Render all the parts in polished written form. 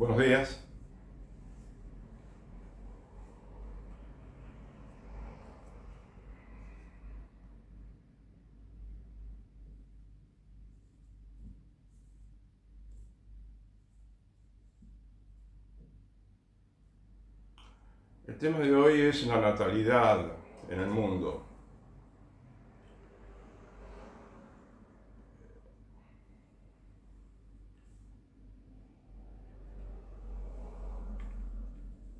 Buenos días. El tema de hoy es la natalidad en el mundo.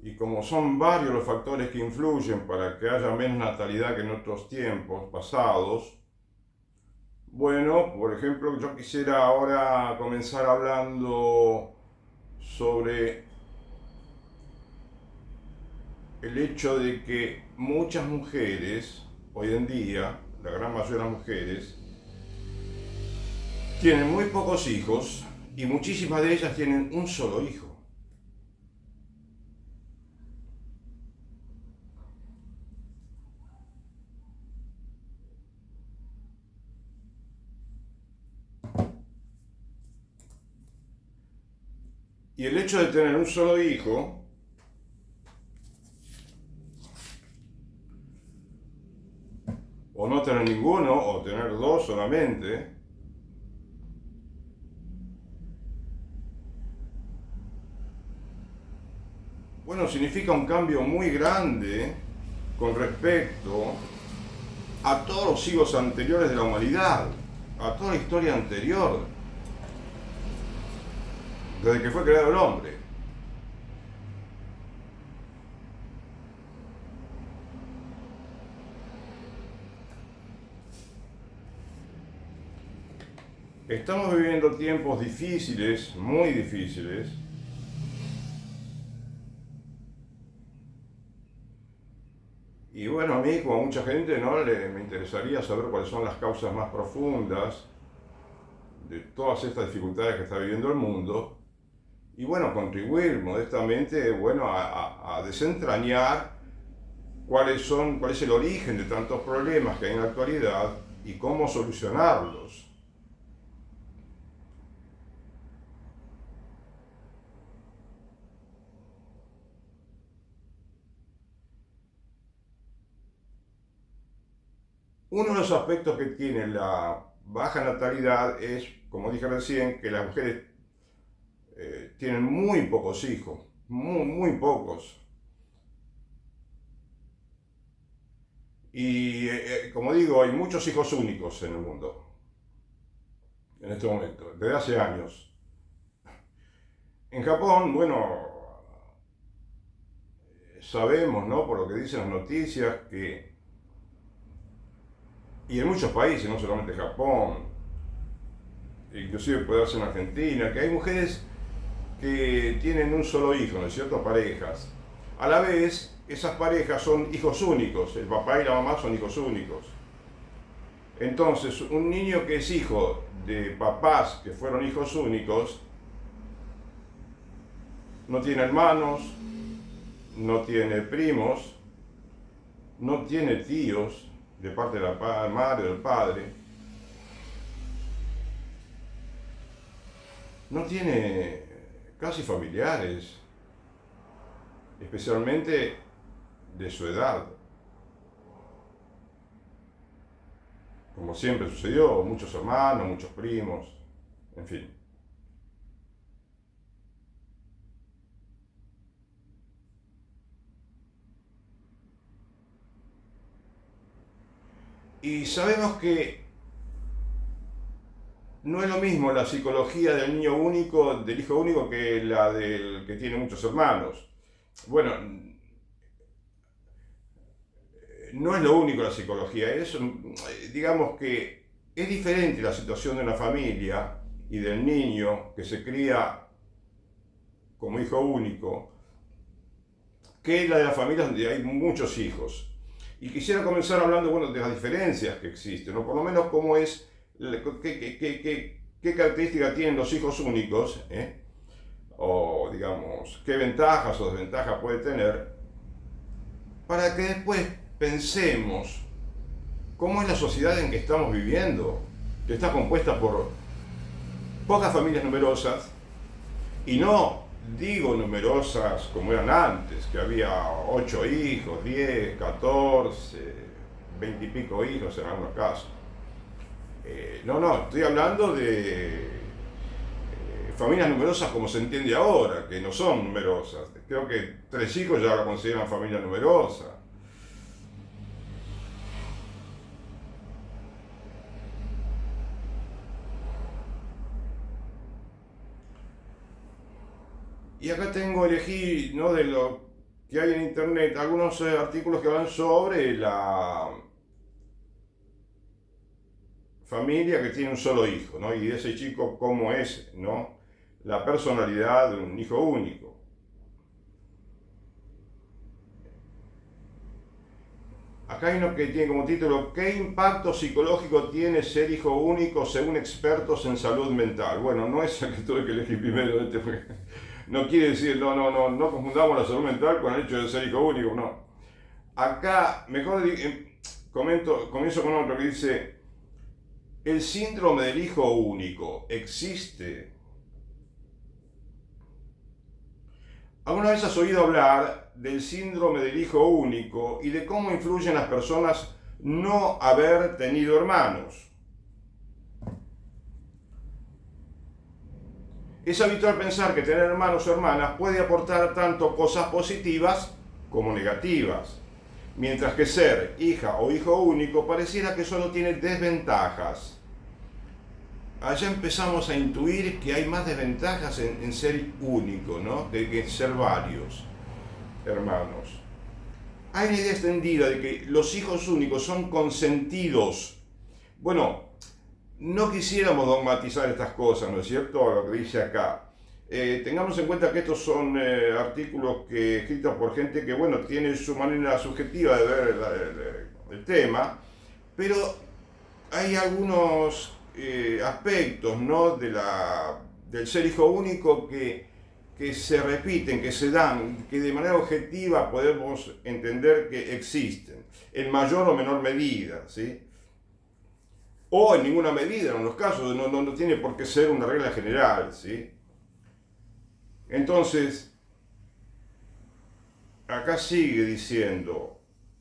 Y como son varios los factores que influyen para que haya menos natalidad que en otros tiempos pasados, bueno, por ejemplo, yo quisiera ahora comenzar hablando sobre el hecho de que muchas mujeres, hoy en día, la gran mayoría de las mujeres, tienen muy pocos hijos y muchísimas de ellas tienen un solo hijo. Y el hecho de tener un solo hijo o no tener ninguno, o tener dos solamente, bueno, significa un cambio muy grande con respecto a todos los siglos anteriores de la humanidad, a toda la historia anterior, desde que fue creado el hombre. Estamos viviendo tiempos difíciles, muy difíciles, y bueno, a mí, como a mucha gente, ¿no? Me interesaría saber cuáles son las causas más profundas de todas estas dificultades que está viviendo el mundo, y bueno, contribuir modestamente, bueno, a desentrañar cuál es el origen de tantos problemas que hay en la actualidad y cómo solucionarlos. Uno de los aspectos que tiene la baja natalidad es, como dije recién, que las mujeres tienen muy pocos hijos, muy pocos. Y como digo, hay muchos hijos únicos en el mundo, en este momento, desde hace años. En Japón, bueno, sabemos, ¿no? Por lo que dicen las noticias, y en muchos países, no solamente Japón, inclusive puede darse en Argentina, que hay mujeres que tienen un solo hijo, ¿no es cierto? Parejas. A la vez, esas parejas son hijos únicos, el papá y la mamá son hijos únicos. Entonces, un niño que es hijo de papás que fueron hijos únicos, no tiene hermanos, no tiene primos, no tiene tíos de parte de la madre o del padre, no tiene casi familiares, especialmente de su edad. Como siempre sucedió, muchos hermanos, muchos primos, en fin. Y sabemos que no es lo mismo la psicología del niño único, del hijo único, que la del que tiene muchos hermanos. Bueno, no es lo único la psicología, es, digamos que es diferente la situación de una familia y del niño que se cría como hijo único que la de las familias donde hay muchos hijos. Y quisiera comenzar hablando, bueno, de las diferencias que existen, o por lo menos cómo es, qué características tienen los hijos únicos, o digamos, qué ventajas o desventajas puede tener, para que después pensemos cómo es la sociedad en que estamos viviendo, que está compuesta por pocas familias numerosas, y no digo numerosas como eran antes, que había 8 hijos, 10, 14, 20 y pico hijos en algunos casos. No, estoy hablando de familias numerosas como se entiende ahora, que no son numerosas. Creo que 3 hijos ya la consideran familia numerosa. Y acá elegí, ¿no?, de lo que hay en internet, algunos artículos que hablan sobre la familia que tiene un solo hijo, ¿no? Y de ese chico, cómo es, ¿no?, la personalidad de un hijo único. Acá hay uno que tiene como título: ¿qué impacto psicológico tiene ser hijo único según expertos en salud mental? Bueno, no es el que tuve que elegir primero, no quiere decir, no confundamos la salud mental con el hecho de ser hijo único, no. Acá, mejor comienzo con otro que dice: ¿el síndrome del hijo único existe? ¿Alguna vez has oído hablar del síndrome del hijo único y de cómo influyen las personas no haber tenido hermanos? Es habitual pensar que tener hermanos o hermanas puede aportar tanto cosas positivas como negativas, mientras que ser hija o hijo único pareciera que solo tiene desventajas. Allá empezamos a intuir que hay más desventajas en ser único, ¿no?, que en ser varios hermanos. Hay una idea extendida de que los hijos únicos son consentidos. Bueno, no quisiéramos dogmatizar estas cosas, ¿no es cierto?, lo que dice acá. Tengamos en cuenta que estos son artículos escritos por gente que, bueno, tiene su manera subjetiva de ver el tema, pero hay algunos aspectos, ¿no?, del ser hijo único que se repiten, que se dan, que de manera objetiva podemos entender que existen, en mayor o menor medida, ¿sí? O en ninguna medida, en los casos, no tiene por qué ser una regla general, ¿sí? Entonces, acá sigue diciendo: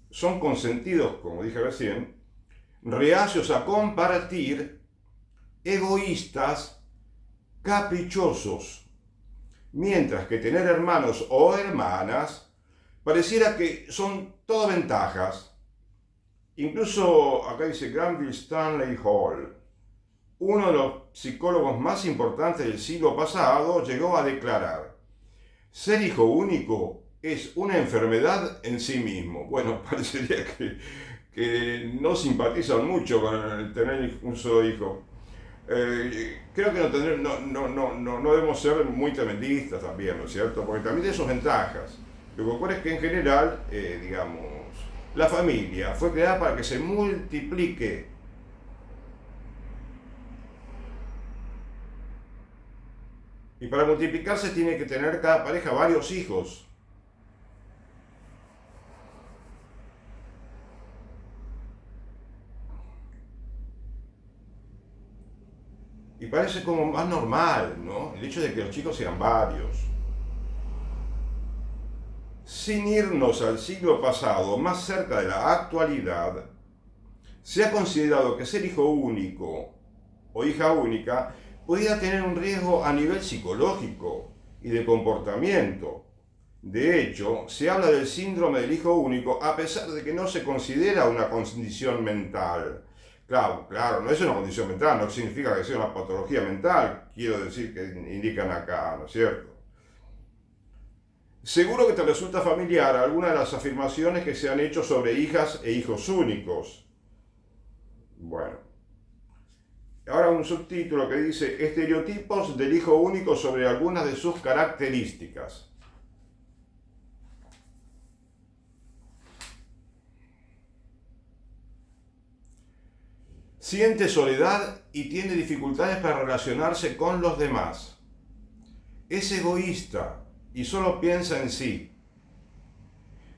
son consentidos, como dije recién, reacios a compartir, egoístas, caprichosos, mientras que tener hermanos o hermanas pareciera que son todo ventajas. Incluso acá dice Granville Stanley Hall, uno de los psicólogos más importantes del siglo pasado, llegó a declarar: ser hijo único es una enfermedad en sí mismo. Bueno, parecería que no simpatizan mucho con tener un solo hijo. Creo que no debemos ser muy tremendistas también, ¿no es cierto?, porque también tiene sus ventajas. Lo que ocurre es que en general, digamos, la familia fue creada para que se multiplique. Y para multiplicarse tiene que tener cada pareja varios hijos. Y parece como más normal, ¿no?, el hecho de que los chicos sean varios. Sin irnos al siglo pasado, más cerca de la actualidad, se ha considerado que ser hijo único o hija única podía tener un riesgo a nivel psicológico y de comportamiento. De hecho, se habla del síndrome del hijo único a pesar de que no se considera una condición mental. Claro, no es una condición mental, no significa que sea una patología mental, quiero decir que indican acá, ¿no es cierto? Seguro que te resulta familiar alguna de las afirmaciones que se han hecho sobre hijas e hijos únicos. Bueno, ahora un subtítulo que dice: estereotipos del hijo único sobre algunas de sus características. Siente soledad y tiene dificultades para relacionarse con los demás. Es egoísta y solo piensa en sí.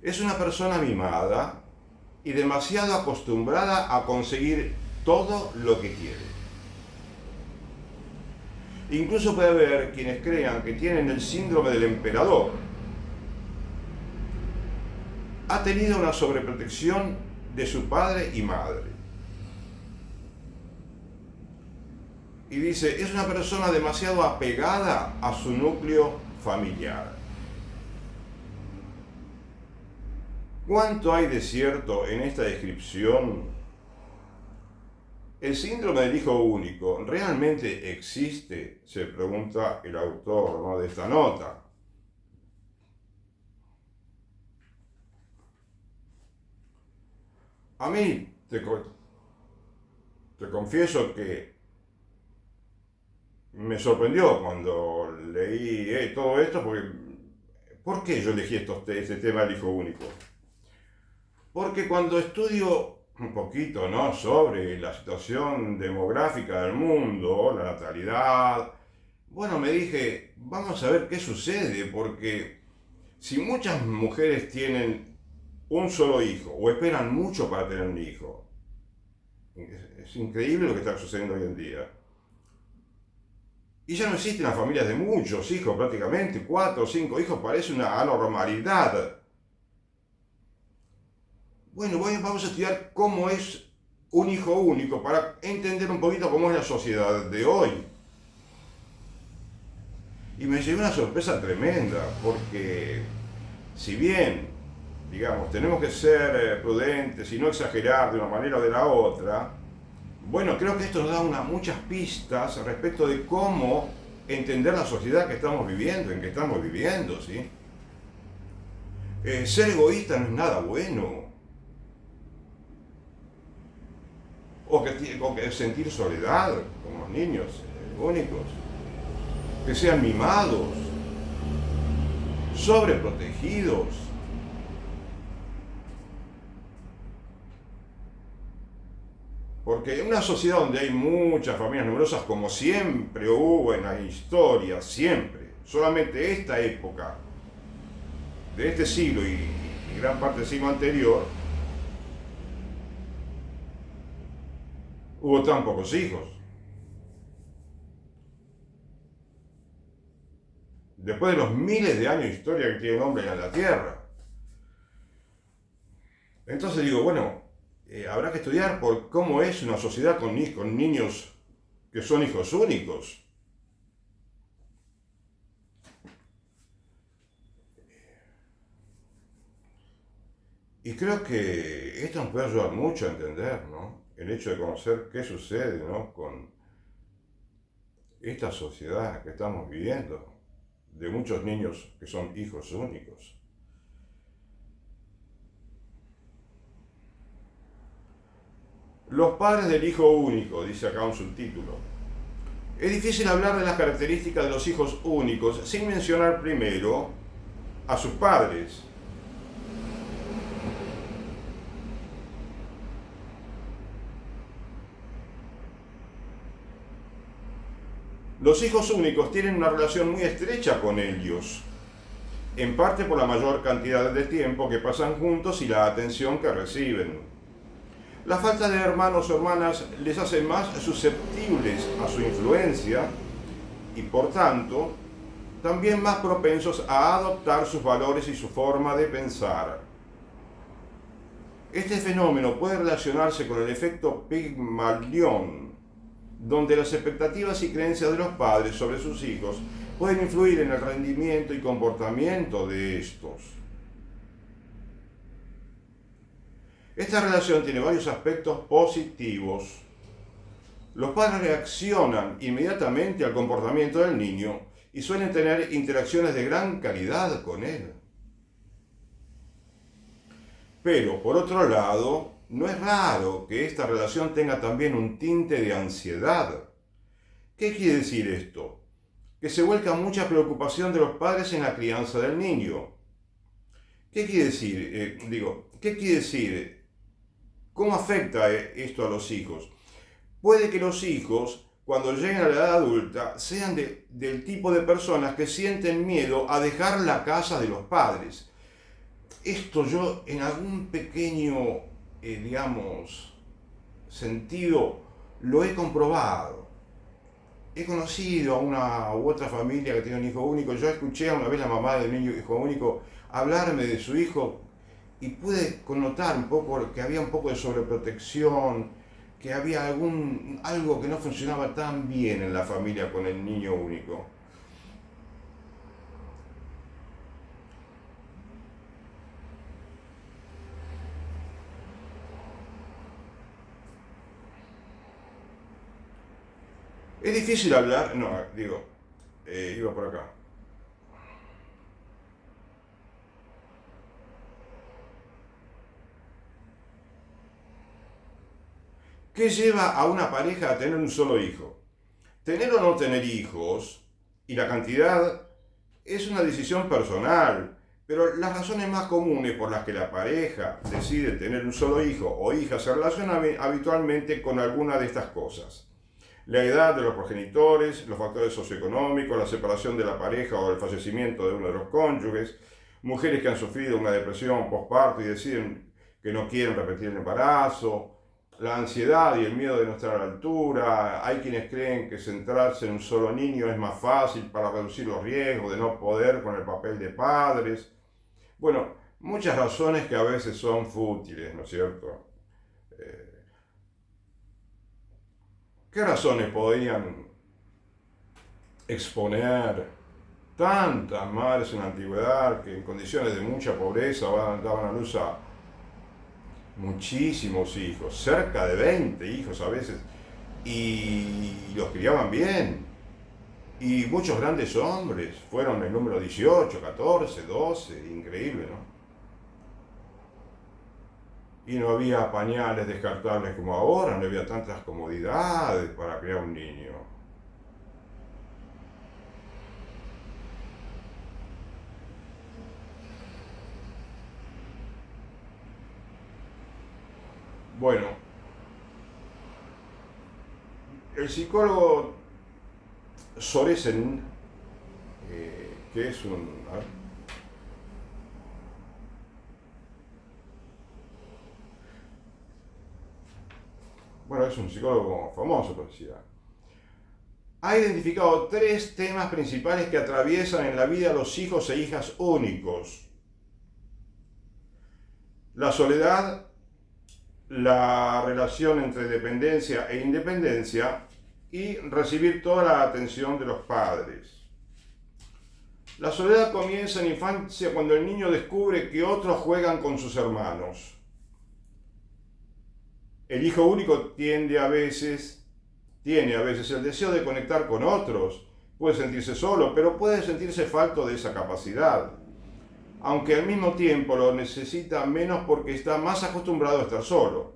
Es una persona mimada y demasiado acostumbrada a conseguir todo lo que quiere. Incluso puede haber quienes crean que tienen el síndrome del emperador. Ha tenido una sobreprotección de su padre y madre. Y dice, es una persona demasiado apegada a su núcleo familiar. ¿Cuánto hay de cierto en esta descripción? ¿El síndrome del hijo único realmente existe? Se pregunta el autor, ¿no?, de esta nota. A mí te confieso que me sorprendió cuando leí todo esto, porque ¿por qué yo elegí este tema del hijo único? Porque cuando estudio un poquito, ¿no?, sobre la situación demográfica del mundo, la natalidad, bueno, me dije, vamos a ver qué sucede, porque si muchas mujeres tienen un solo hijo o esperan mucho para tener un hijo, es increíble lo que está sucediendo hoy en día. Y ya no existen las familias de muchos hijos, prácticamente 4 o 5 hijos, parece una anormalidad. Bueno, vamos a estudiar cómo es un hijo único para entender un poquito cómo es la sociedad de hoy. Y me llevé una sorpresa tremenda, porque si bien, digamos, tenemos que ser prudentes y no exagerar de una manera o de la otra, bueno, creo que esto nos da muchas pistas respecto de cómo entender la sociedad que estamos viviendo, en que estamos viviendo, ¿sí? Ser egoísta no es nada bueno. O que sentir soledad, como los niños únicos. Que sean mimados, sobreprotegidos. Porque en una sociedad donde hay muchas familias numerosas, como siempre hubo en la historia, siempre, solamente esta época de este siglo y gran parte del siglo anterior, hubo tan pocos hijos. Después de los miles de años de historia que tiene el hombre en la Tierra. Entonces digo, bueno, habrá que estudiar por cómo es una sociedad con niños que son hijos únicos. Y creo que esto nos puede ayudar mucho a entender, ¿no?, el hecho de conocer qué sucede, ¿no?, con esta sociedad que estamos viviendo, de muchos niños que son hijos únicos. Los padres del hijo único, dice acá un subtítulo. Es difícil hablar de las características de los hijos únicos sin mencionar primero a sus padres. Los hijos únicos tienen una relación muy estrecha con ellos, en parte por la mayor cantidad de tiempo que pasan juntos y la atención que reciben. La falta de hermanos o hermanas les hace más susceptibles a su influencia y, por tanto, también más propensos a adoptar sus valores y su forma de pensar. Este fenómeno puede relacionarse con el efecto Pigmalión, donde las expectativas y creencias de los padres sobre sus hijos pueden influir en el rendimiento y comportamiento de estos. Esta relación tiene varios aspectos positivos. Los padres reaccionan inmediatamente al comportamiento del niño y suelen tener interacciones de gran calidad con él. Pero, por otro lado, no es raro que esta relación tenga también un tinte de ansiedad. ¿Qué quiere decir esto? Que se vuelca mucha preocupación de los padres en la crianza del niño. ¿Qué quiere decir? ¿Qué quiere decir? ¿Cómo afecta esto a los hijos? Puede que los hijos, cuando lleguen a la edad adulta, sean del tipo de personas que sienten miedo a dejar la casa de los padres. Esto yo en algún pequeño, sentido lo he comprobado. he conocido a una u otra familia que tiene un hijo único. Yo escuché una vez a la mamá del niño hijo único hablarme de su hijo y pude connotar un poco que había un poco de sobreprotección, que había algo que no funcionaba tan bien en la familia con el niño único. Es difícil hablar, no, digo, iba por acá. ¿Qué lleva a una pareja a tener un solo hijo? Tener o no tener hijos y la cantidad es una decisión personal, pero las razones más comunes por las que la pareja decide tener un solo hijo o hija se relacionan habitualmente con alguna de estas cosas. La edad de los progenitores, los factores socioeconómicos, la separación de la pareja o el fallecimiento de uno de los cónyuges, mujeres que han sufrido una depresión postparto y deciden que no quieren repetir el embarazo, la ansiedad y el miedo de no estar a la altura. Hay quienes creen que centrarse en un solo niño es más fácil para reducir los riesgos de no poder con el papel de padres. Bueno, muchas razones que a veces son fútiles, ¿no es cierto? ¿Qué razones podrían exponer tantas madres en la antigüedad que en condiciones de mucha pobreza daban a luz a muchísimos hijos, cerca de 20 hijos a veces, y los criaban bien? Y muchos grandes hombres, fueron el número 18, 14, 12, increíble, ¿no? Y no había pañales descartables como ahora, no había tantas comodidades para criar un niño. Bueno, el psicólogo Soresen, que es un... Bueno, es un psicólogo famoso, parecía. Ha identificado 3 temas principales que atraviesan en la vida a los hijos e hijas únicos: la soledad, la relación entre dependencia e independencia y recibir toda la atención de los padres. La soledad comienza en infancia cuando el niño descubre que otros juegan con sus hermanos. El hijo único tiene a veces el deseo de conectar con otros, puede sentirse solo, pero puede sentirse falto de esa capacidad, aunque al mismo tiempo lo necesita menos porque está más acostumbrado a estar solo.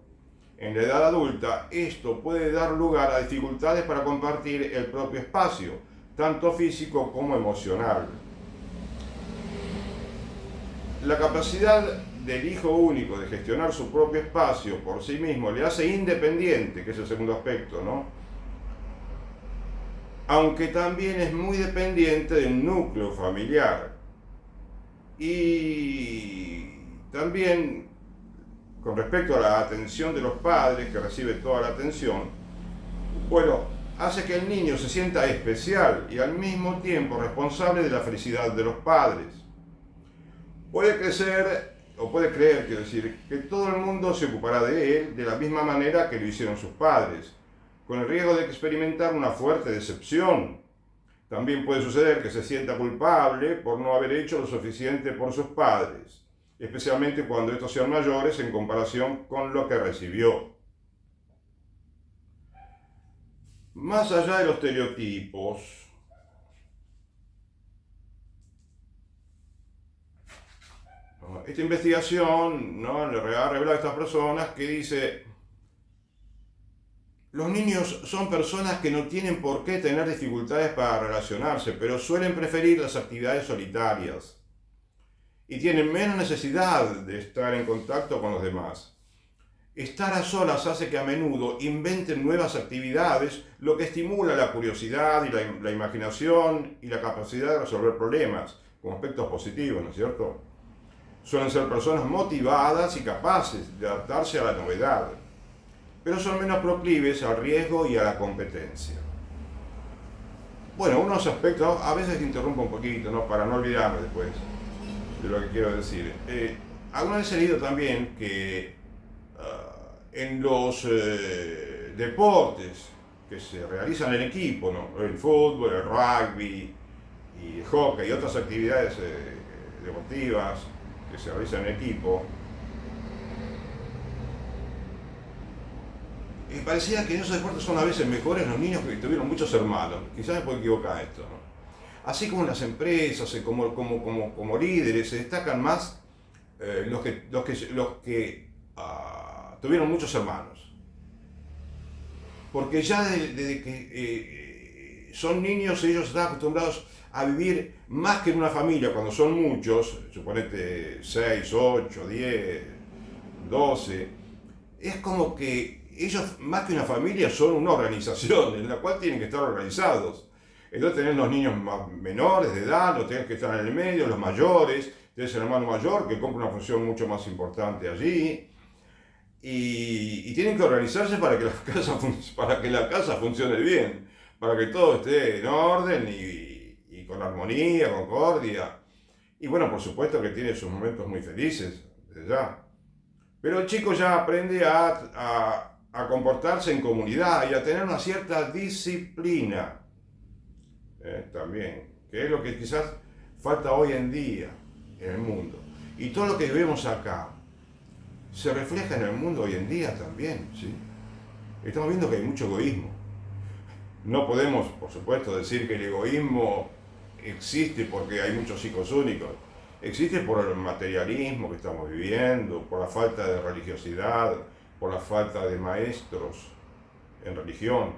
En la edad adulta, esto puede dar lugar a dificultades para compartir el propio espacio, tanto físico como emocional. La capacidad del hijo único de gestionar su propio espacio por sí mismo le hace independiente, que es el segundo aspecto, ¿no? Aunque también es muy dependiente del núcleo familiar. Y también, con respecto a la atención de los padres, que recibe toda la atención, bueno, hace que el niño se sienta especial y al mismo tiempo responsable de la felicidad de los padres. Puede creer, quiero decir, que todo el mundo se ocupará de él de la misma manera que lo hicieron sus padres, con el riesgo de experimentar una fuerte decepción. También puede suceder que se sienta culpable por no haber hecho lo suficiente por sus padres, especialmente cuando estos sean mayores en comparación con lo que recibió. Más allá de los estereotipos, esta investigación, ¿no?, le ha revelado a estas personas que dice: los niños son personas que no tienen por qué tener dificultades para relacionarse, pero suelen preferir las actividades solitarias y tienen menos necesidad de estar en contacto con los demás. Estar a solas hace que a menudo inventen nuevas actividades, lo que estimula la curiosidad y la imaginación y la capacidad de resolver problemas, con aspectos positivos, ¿no es cierto? Suelen ser personas motivadas y capaces de adaptarse a la novedad, pero son menos proclives al riesgo y a la competencia. Bueno, unos aspectos, a veces interrumpo un poquito, ¿no? Para no olvidarme después de lo que quiero decir. Alguna vez he leído también que en los deportes que se realizan en equipo, ¿no? El fútbol, el rugby y el hockey y otras actividades deportivas que se realizan en equipo, parecía que en esos deportes son a veces mejores los niños que tuvieron muchos hermanos. Quizás me puedo equivocar esto, ¿no? Así como en las empresas, como líderes, se destacan más los que tuvieron muchos hermanos. Porque ya desde que son niños, ellos están acostumbrados a vivir más que en una familia, cuando son muchos, suponete 6, 8, 10, 12, es como que ellos, más que una familia, son una organización en la cual tienen que estar organizados. Entonces tenés los niños menores de edad, los tenés que estar en el medio, los mayores, tenés el hermano mayor que cumple una función mucho más importante allí. Y tienen que organizarse para que la casa funcione bien, para que todo esté en orden y con armonía, concordia. Y bueno, por supuesto que tiene sus momentos muy felices, desde ya. Pero el chico ya aprende a comportarse en comunidad y a tener una cierta disciplina, también, que es lo que quizás falta hoy en día en el mundo. Y todo lo que vemos acá se refleja en el mundo hoy en día también, ¿sí? Estamos viendo que hay mucho egoísmo. No podemos, por supuesto, decir que el egoísmo existe porque hay muchos hijos únicos. Existe por el materialismo que estamos viviendo, por la falta de religiosidad, por la falta de maestros en religión.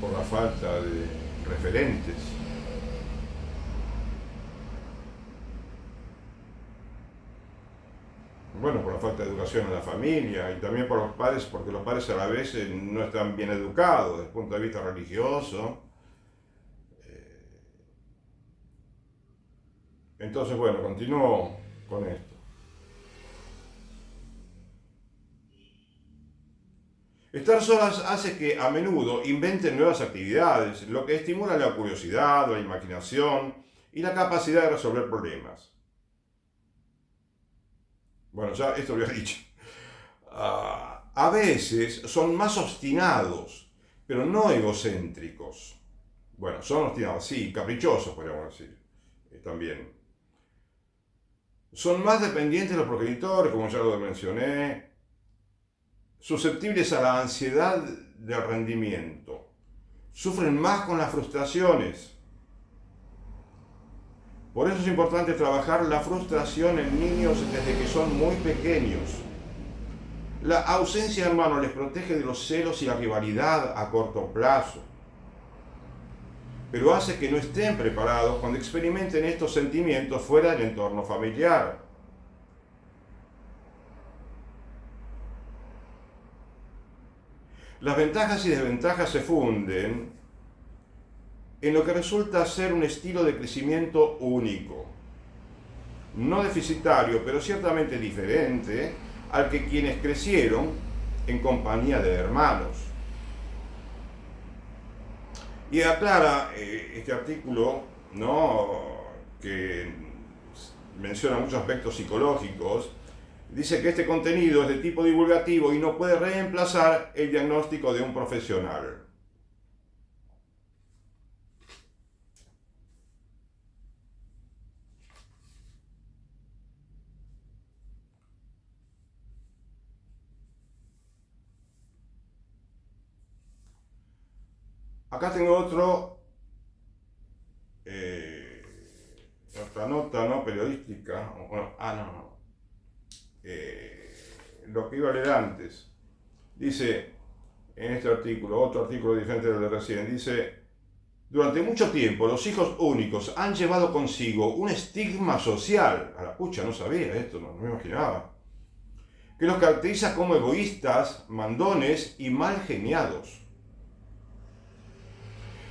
Por la falta de referentes. Bueno, por la falta de educación en la familia y también por los padres, porque los padres a la vez no están bien educados desde el punto de vista religioso. Entonces, bueno, continúo con esto. Estar solas hace que a menudo inventen nuevas actividades, lo que estimula la curiosidad, la imaginación y la capacidad de resolver problemas. Bueno, ya esto lo había dicho. A veces son más obstinados, pero no egocéntricos. Bueno, son obstinados, sí, caprichosos, podríamos decir, también. Son más dependientes de los progenitores, como ya lo mencioné, susceptibles a la ansiedad del rendimiento, sufren más con las frustraciones. Por eso es importante trabajar la frustración en niños desde que son muy pequeños. La ausencia de hermanos les protege de los celos y la rivalidad a corto plazo, pero hace que no estén preparados cuando experimenten estos sentimientos fuera del entorno familiar. Las ventajas y desventajas se funden en lo que resulta ser un estilo de crecimiento único, no deficitario, pero ciertamente diferente al que quienes crecieron en compañía de hermanos. Y aclara este artículo, ¿no?, que menciona muchos aspectos psicológicos. Dice que este contenido es de tipo divulgativo y no puede reemplazar el diagnóstico de un profesional. Acá tengo otra nota, ¿no?, periodística. Bueno, lo que iba a leer antes. Dice, en este artículo, otro artículo diferente del de recién, dice: durante mucho tiempo los hijos únicos han llevado consigo un estigma social, a la pucha, no sabía esto, no me imaginaba, que los caracteriza como egoístas, mandones y mal geniados.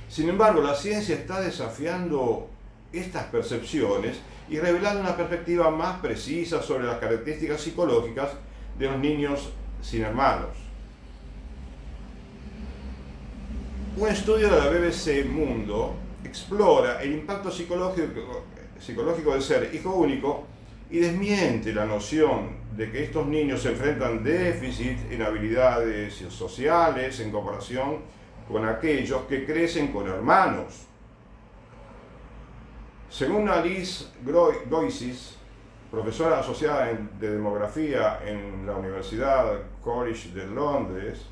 Sin embargo, la ciencia está desafiando estas percepciones y revelando una perspectiva más precisa sobre las características psicológicas de los niños sin hermanos. Un estudio de la BBC Mundo explora el impacto psicológico de ser hijo único y desmiente la noción de que estos niños enfrentan déficit en habilidades sociales en comparación con aquellos que crecen con hermanos. Según Alice Goisis, profesora asociada de demografía en la Universidad College de Londres,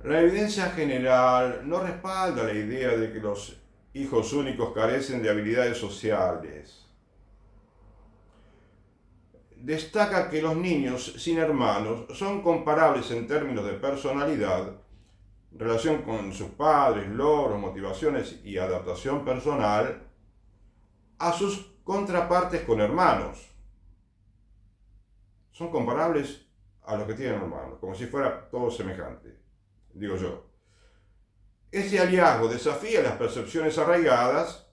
la evidencia general no respalda la idea de que los hijos únicos carecen de habilidades sociales. Destaca que los niños sin hermanos son comparables en términos de personalidad, relación con sus padres, logros, motivaciones y adaptación personal a sus contrapartes con hermanos. Son comparables a los que tienen hermanos, como si fuera todo semejante, digo yo. Este hallazgo desafía las percepciones arraigadas,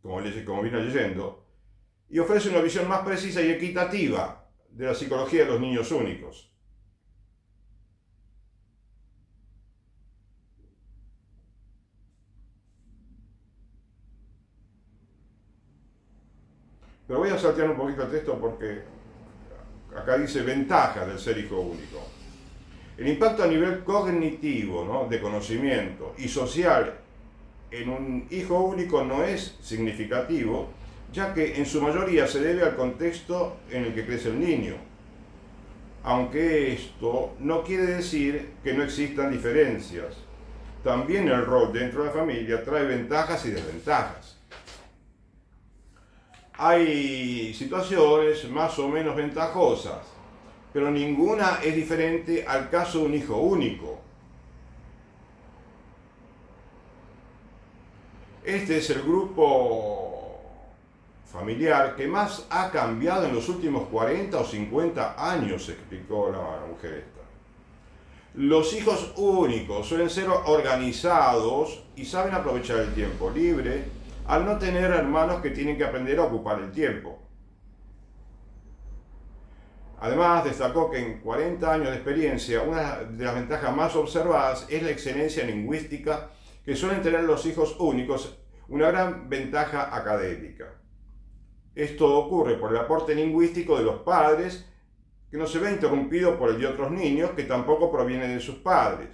como vine leyendo, y ofrece una visión más precisa y equitativa de la psicología de los niños únicos. Pero voy a saltear un poquito el texto porque acá dice ventajas del ser hijo único. El impacto a nivel cognitivo, ¿no?, de conocimiento y social en un hijo único no es significativo, ya que en su mayoría se debe al contexto en el que crece el niño. Aunque esto no quiere decir que no existan diferencias. También el rol dentro de la familia trae ventajas y desventajas. Hay situaciones más o menos ventajosas, pero ninguna es diferente al caso de un hijo único. Este es el grupo familiar que más ha cambiado en los últimos 40 o 50 años, explicó la mujer esta. Los hijos únicos suelen ser organizados y saben aprovechar el tiempo libre al no tener hermanos que tienen que aprender a ocupar el tiempo. Además, destacó que en 40 años de experiencia, una de las ventajas más observadas es la excelencia lingüística que suelen tener los hijos únicos, una gran ventaja académica. Esto ocurre por el aporte lingüístico de los padres, que no se ve interrumpido por el de otros niños que tampoco provienen de sus padres,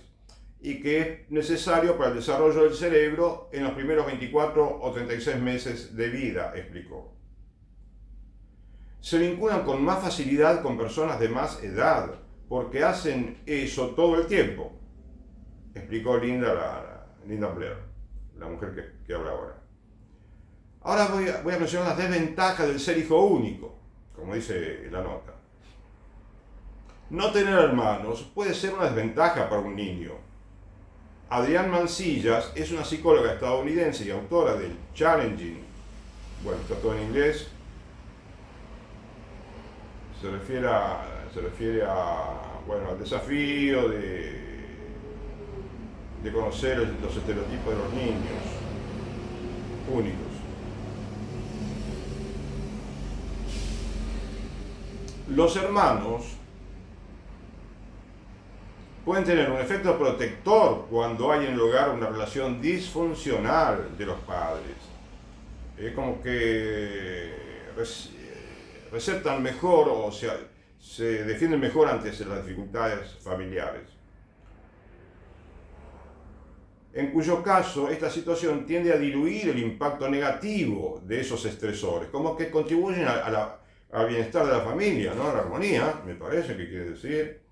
y que es necesario para el desarrollo del cerebro en los primeros 24 o 36 meses de vida, explicó. Se vinculan con más facilidad con personas de más edad, porque hacen eso todo el tiempo, explicó Linda Blair, la mujer que habla ahora. Ahora voy a mencionar las desventajas del ser hijo único, como dice la nota. No tener hermanos puede ser una desventaja para un niño. Adrienne Mancillas es una psicóloga estadounidense y autora del Challenging, bueno, está todo en inglés, se refiere al desafío de conocer los estereotipos de los niños únicos. Los hermanos pueden tener un efecto protector cuando hay en el hogar una relación disfuncional de los padres. Es como que receptan mejor o se defienden mejor ante las dificultades familiares. En cuyo caso, esta situación tiende a diluir el impacto negativo de esos estresores, como que contribuyen al bienestar de la familia, ¿no? A la armonía, me parece que quiere decir.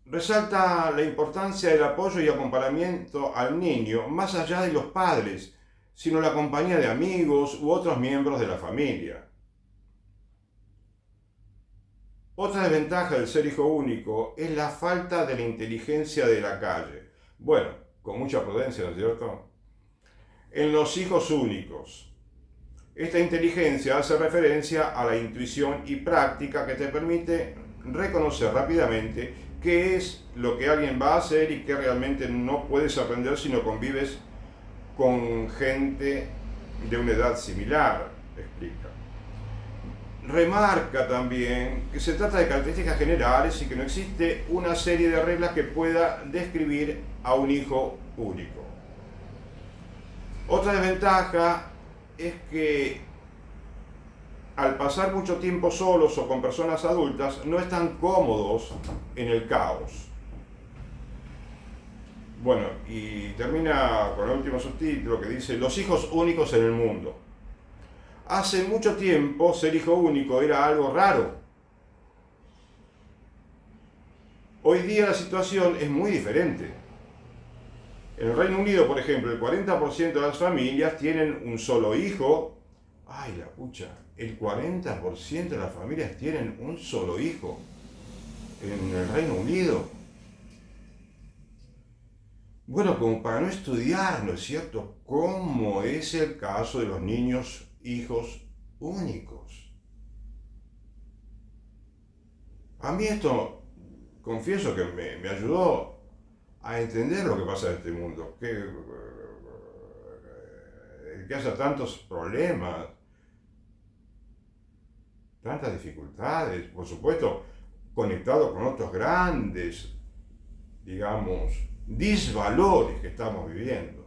Resalta la importancia del apoyo y acompañamiento al niño más allá de los padres, sino la compañía de amigos u otros miembros de la familia. Otra desventaja del ser hijo único es la falta de la inteligencia de la calle. Bueno, con mucha prudencia, ¿no es cierto? En los hijos únicos. Esta inteligencia hace referencia a la intuición y práctica que te permite reconocer rápidamente qué es lo que alguien va a hacer y qué realmente no puedes aprender si no convives con gente de una edad similar, explica. Remarca también que se trata de características generales y que no existe una serie de reglas que pueda describir a un hijo único. Otra desventaja es que al pasar mucho tiempo solos o con personas adultas no están cómodos en el caos. Bueno, y termina con el último subtítulo que dice: los hijos únicos en el mundo. Hace mucho tiempo ser hijo único era algo raro. Hoy día la situación es muy diferente. En el Reino Unido, por ejemplo, el 40% de las familias tienen un solo hijo. ¡Ay, la pucha! El 40% de las familias tienen un solo hijo en el Reino Unido. Bueno, como para no estudiar, ¿no es cierto?, cómo es el caso de los niños hijos únicos. A mí esto, confieso que me ayudó a entender lo que pasa en este mundo, que haya tantos problemas, tantas dificultades, por supuesto, conectado con otros grandes, digamos, disvalores que estamos viviendo.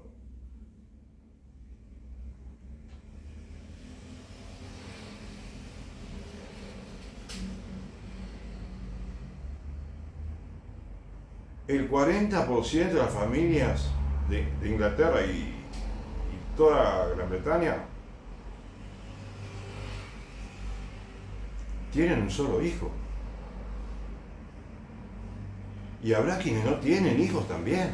El 40% de las familias de Inglaterra y toda Gran Bretaña tienen un solo hijo. Y habrá quienes no tienen hijos también.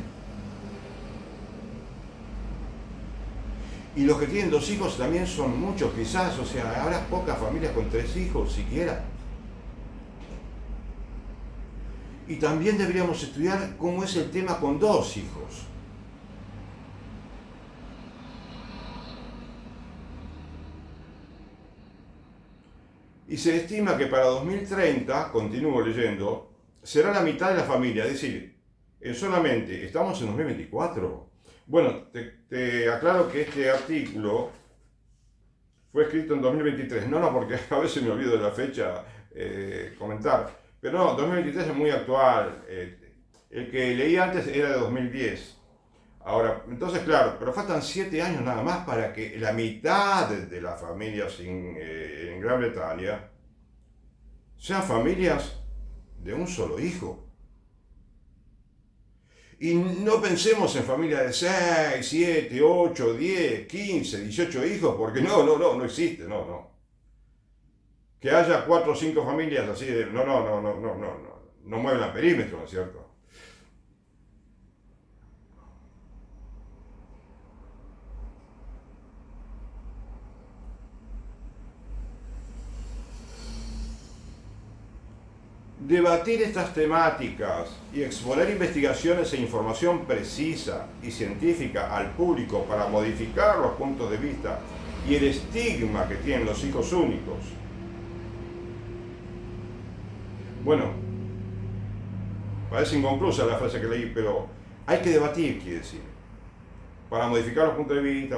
Y los que tienen 2 hijos también son muchos quizás, o sea, habrá pocas familias con 3 hijos siquiera. Y también deberíamos estudiar cómo es el tema con 2 hijos. Y se estima que para 2030, continúo leyendo, será la mitad de la familia, es decir, solamente, estamos en 2024. Bueno, te aclaro que este artículo fue escrito en 2023, no, porque a veces me olvido de la fecha comentar, pero no, 2023 es muy actual, el que leí antes era de 2010. Ahora, entonces claro, pero faltan 7 años nada más para que la mitad de las familias en Gran Bretaña sean familias de un solo hijo. Y no pensemos en familias de 6, 7, 8, 10, 15, 18 hijos, porque no existe, no. Que haya 4 o 5 familias así de... No mueven el perímetro, ¿no es cierto? Debatir estas temáticas y exponer investigaciones e información precisa y científica al público para modificar los puntos de vista y el estigma que tienen los hijos únicos. Bueno, parece inconclusa la frase que leí, pero hay que debatir, quiere decir, para modificar los puntos de vista,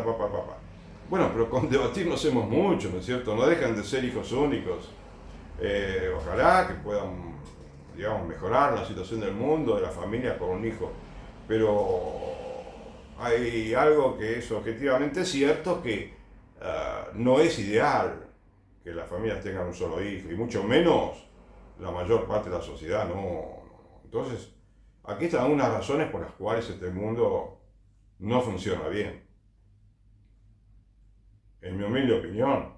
Bueno, pero con debatir no hacemos mucho, ¿no es cierto? No dejan de ser hijos únicos. Ojalá que puedan, digamos, mejorar la situación del mundo, de la familia con un hijo, pero hay algo que es objetivamente cierto, que no es ideal que las familias tengan un solo hijo, y mucho menos la mayor parte de la sociedad, no. Entonces, aquí están unas razones por las cuales este mundo no funciona bien, en mi humilde opinión.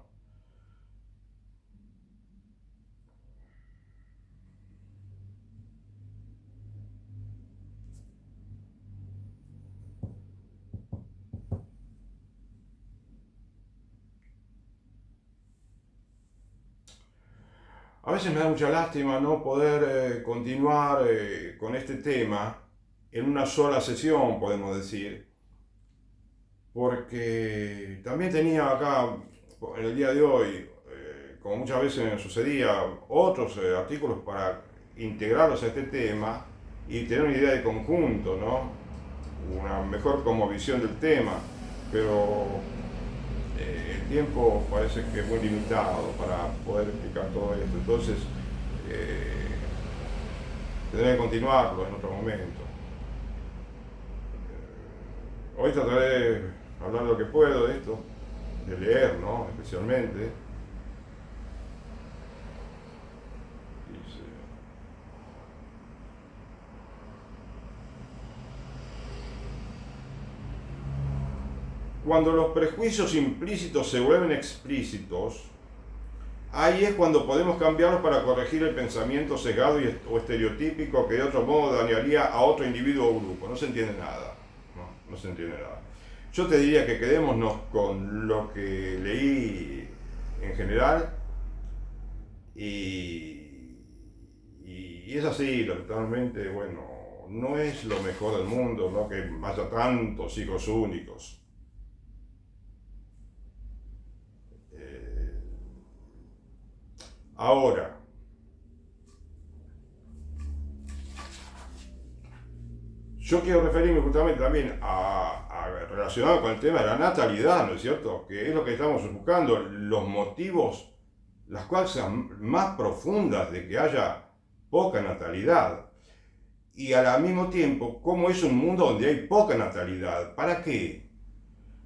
A veces me da mucha lástima no poder continuar con este tema en una sola sesión, podemos decir, porque también tenía acá, en el día de hoy, como muchas veces me sucedía, otros artículos para integrarlos a este tema y tener una idea de conjunto, ¿no? Una mejor como visión del tema, pero el tiempo parece que es muy limitado para poder explicar todo esto, entonces tendré que continuarlo en otro momento. Hoy trataré de hablar lo que puedo de esto, de leer, ¿no? Especialmente. Dice, cuando los prejuicios implícitos se vuelven explícitos, ahí es cuando podemos cambiarlos para corregir el pensamiento sesgado o estereotípico que de otro modo dañaría a otro individuo o grupo. No se entiende nada. No se entiende nada. Yo te diría que quedémonos con lo que leí en general y es así, totalmente, bueno, no es lo mejor del mundo, ¿no? Que haya tantos hijos únicos. Ahora, yo quiero referirme justamente también relacionado con el tema de la natalidad, ¿no es cierto? Que es lo que estamos buscando, los motivos, las causas más profundas de que haya poca natalidad. Y al mismo tiempo, cómo es un mundo donde hay poca natalidad. ¿Para qué?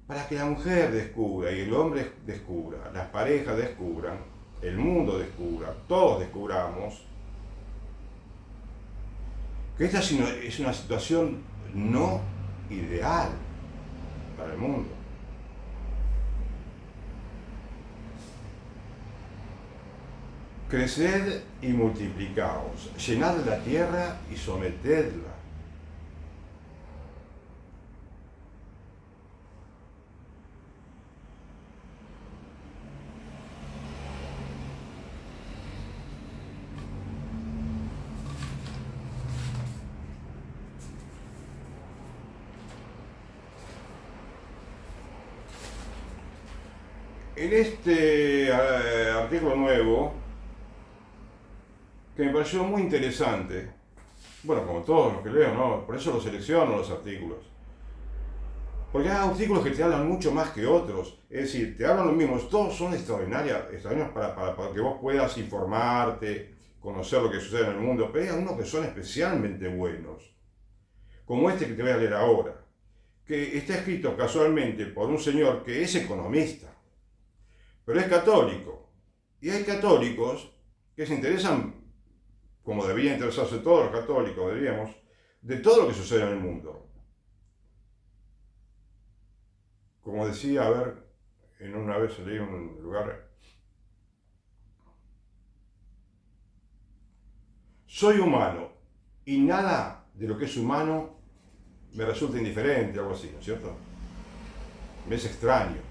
Para que la mujer descubra y el hombre descubra, las parejas descubran, el mundo descubra, todos descubramos que esta es una situación no ideal para el mundo. Creced y multiplicaos, llenad la tierra y sometedla. En este artículo nuevo, que me pareció muy interesante, bueno, como todos los que leo, ¿no? Por eso los selecciono los artículos. Porque hay artículos que te hablan mucho más que otros, es decir, te hablan lo mismo, todos son extraordinarios para que vos puedas informarte, conocer lo que sucede en el mundo, pero hay algunos que son especialmente buenos, como este que te voy a leer ahora, que está escrito casualmente por un señor que es economista, pero es católico. Y hay católicos que se interesan, como deberían interesarse todos los católicos, deberíamos, de todo lo que sucede en el mundo. Como decía, a ver, en una vez leí en un lugar, soy humano y nada de lo que es humano me resulta indiferente, algo así, ¿no es cierto? Me es extraño.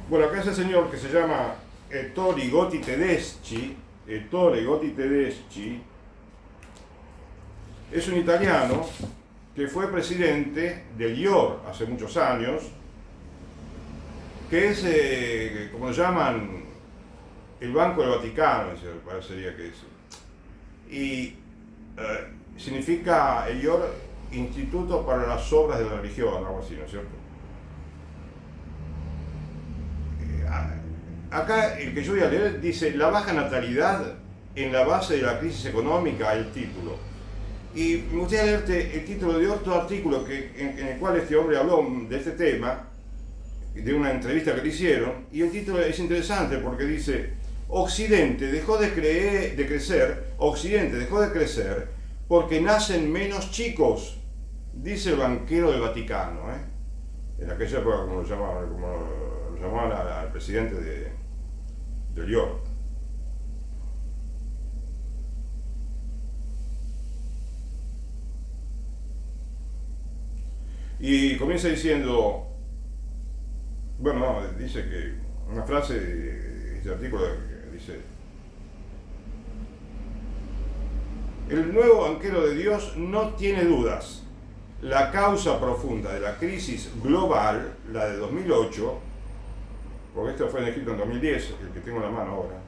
Bueno, acá ese señor que se llama Ettore Gotti Tedeschi, es un italiano que fue presidente del IOR hace muchos años, que es, como lo llaman, el Banco del Vaticano, parecería que es. Y significa el IOR Instituto para las Obras de la Religión, algo así, ¿no es cierto? Acá el que yo voy a leer dice la baja natalidad en la base de la crisis económica, el título. Y me gustaría leerte el título de otro artículo en el cual este hombre habló de este tema, de una entrevista que le hicieron, y el título es interesante porque dice: Occidente dejó de crecer porque nacen menos chicos, dice el banquero del Vaticano, en aquella época como lo llamaban al presidente de IOR. Y comienza diciendo, bueno, no, dice que una frase este artículo dice: el nuevo banquero de Dios no tiene dudas. La causa profunda de la crisis global, la de 2008, porque esto fue escrito en 2010, el que tengo en la mano ahora,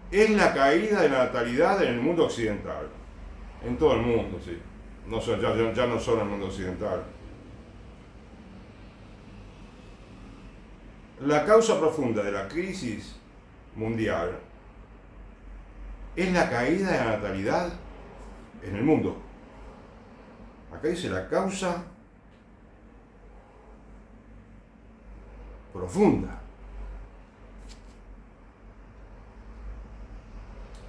es la caída de la natalidad en el mundo occidental. En todo el mundo, sí. Ya no solo en el mundo occidental. La causa profunda de la crisis mundial es la caída de la natalidad en el mundo. Acá dice la causa profunda.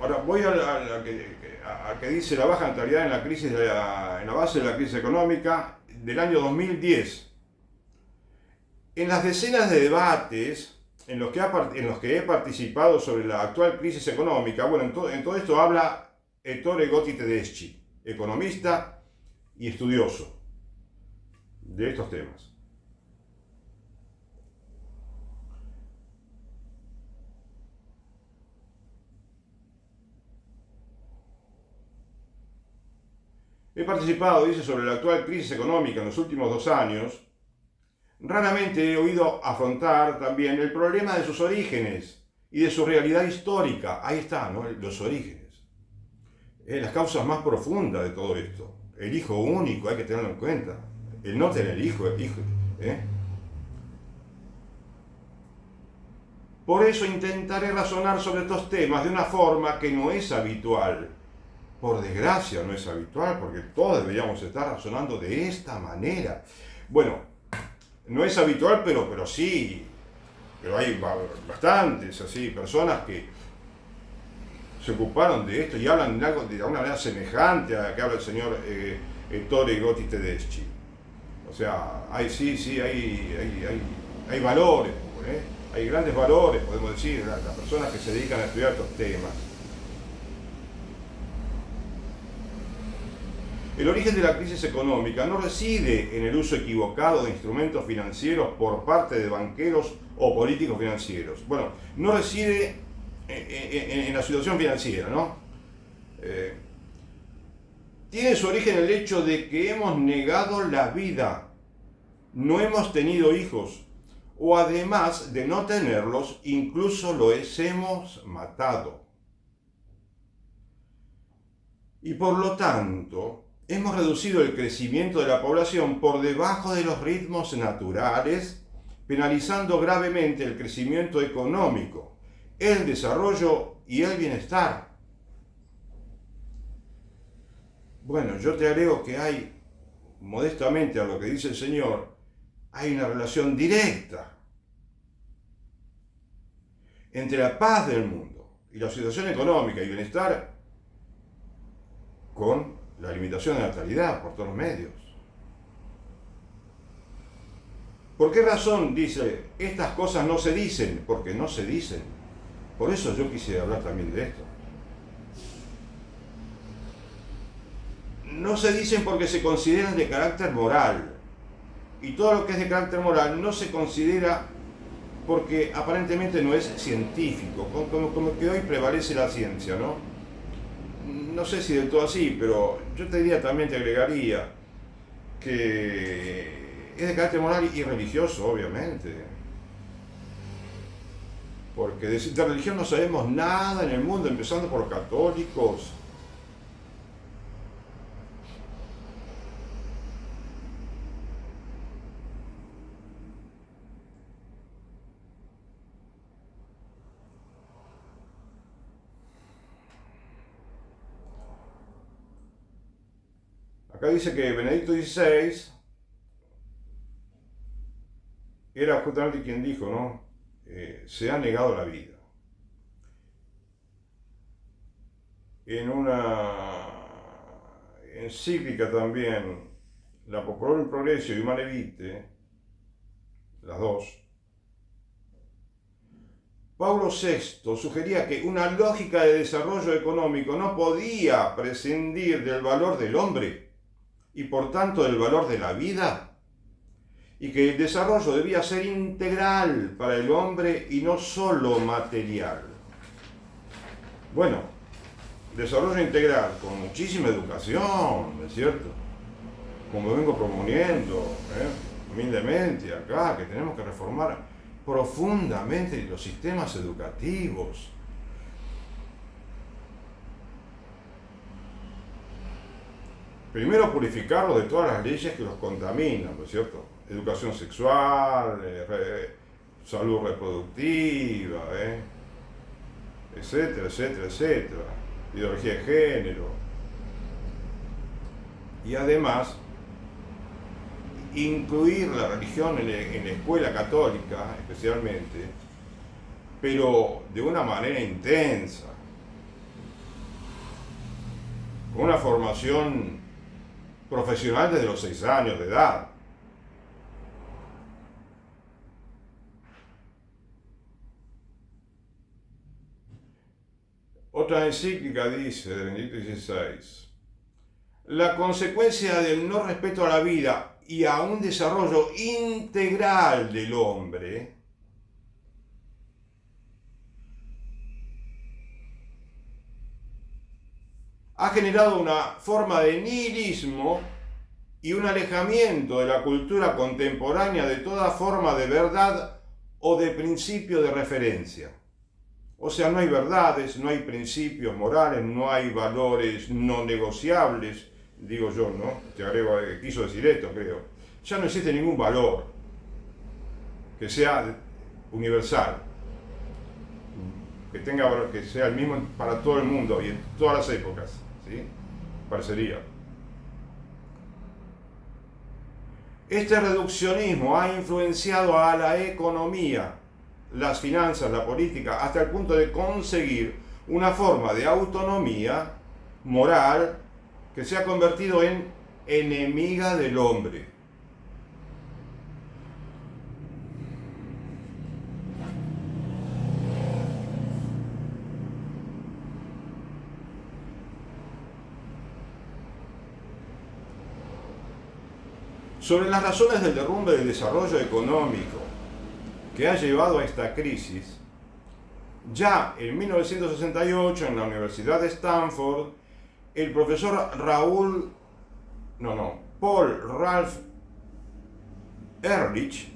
Ahora voy a que dice la baja natalidad en la crisis en la base de la crisis económica del año 2010. En las decenas de debates en los que he participado sobre la actual crisis económica, bueno, en todo esto habla Ettore Gotti Tedeschi, economista y estudioso de estos temas. He participado, dice, sobre la actual crisis económica en los últimos 2 años. Raramente he oído afrontar también el problema de sus orígenes y de su realidad histórica. Ahí está, ¿no? Los orígenes. Las causas más profundas de todo esto. El hijo único, hay que tenerlo en cuenta. El no tener hijo. Por eso intentaré razonar sobre estos temas de una forma que no es habitual. Por desgracia no es habitual, porque todos deberíamos estar razonando de esta manera. Bueno, no es habitual, pero sí, pero hay bastantes así, personas que se ocuparon de esto y hablan de algo de una manera semejante a la que habla el señor Ettore Gotti Tedeschi. O sea, hay valores, hay grandes valores, podemos decir, las personas que se dedican a estudiar estos temas. El origen de la crisis económica no reside en el uso equivocado de instrumentos financieros por parte de banqueros o políticos financieros. Bueno, no reside en la situación financiera, ¿no? Tiene su origen en el hecho de que hemos negado la vida, no hemos tenido hijos, o además de no tenerlos, incluso los hemos matado. Y por lo tanto, hemos reducido el crecimiento de la población por debajo de los ritmos naturales, penalizando gravemente el crecimiento económico, el desarrollo y el bienestar. Bueno, yo te agrego que hay, modestamente a lo que dice el Señor, hay una relación directa entre la paz del mundo y la situación económica y bienestar con la limitación de la natalidad por todos los medios. ¿Por qué razón dice estas cosas no se dicen? Porque no se dicen. Por eso yo quise hablar también de esto. No se dicen porque se consideran de carácter moral. Y todo lo que es de carácter moral no se considera porque aparentemente no es científico, como que hoy prevalece la ciencia, ¿no? No sé si del todo así, pero yo te diría, también te agregaría que es de carácter moral y religioso, obviamente. Porque de religión no sabemos nada en el mundo, empezando por los católicos. Acá dice que Benedicto XVI era justamente quien dijo, ¿no? Se ha negado la vida. En una encíclica también, la Popolorum Progressio y Humanae Vitae, las dos, Pablo VI sugería que una lógica de desarrollo económico no podía prescindir del valor del hombre y por tanto del valor de la vida, y que el desarrollo debía ser integral para el hombre y no solo material. Bueno, desarrollo integral con muchísima educación, ¿no es cierto? Como vengo proponiendo, humildemente acá, que tenemos que reformar profundamente los sistemas educativos. Primero, purificarlos de todas las leyes que los contaminan, ¿no es cierto? Educación sexual, salud reproductiva, etcétera, etcétera, etcétera. Ideología de género. Y además, incluir la religión en la escuela católica, especialmente, pero de una manera intensa, con una formación profesional desde los 6 años de edad. Otra encíclica dice, de Benedicto XVI, la consecuencia del no respeto a la vida y a un desarrollo integral del hombre ha generado una forma de nihilismo y un alejamiento de la cultura contemporánea de toda forma de verdad o de principio de referencia. O sea, no hay verdades, no hay principios morales, no hay valores no negociables, digo yo, ¿no? Te agrego, quiso decir esto, creo. Ya no existe ningún valor que sea universal, que tenga valor, que sea el mismo para todo el mundo y en todas las épocas, ¿sí? Parecería. Este reduccionismo ha influenciado a la economía, las finanzas, la política, hasta el punto de conseguir una forma de autonomía moral que se ha convertido en enemiga del hombre. Sobre las razones del derrumbe del desarrollo económico que ha llevado a esta crisis, ya en 1968 en la Universidad de Stanford, el profesor Paul Ralph Ehrlich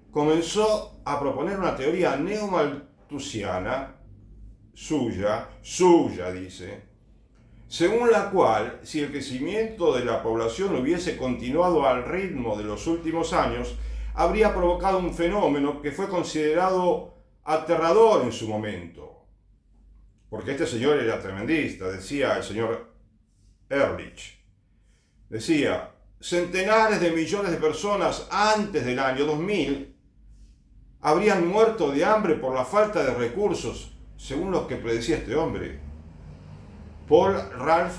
comenzó a proponer una teoría neomalthusiana suya dice, según la cual, si el crecimiento de la población hubiese continuado al ritmo de los últimos años, habría provocado un fenómeno que fue considerado aterrador en su momento. Porque este señor era tremendista, decía el señor Ehrlich. Decía, centenares de millones de personas antes del año 2000 habrían muerto de hambre por la falta de recursos, según lo que predecía este hombre, Paul Ralph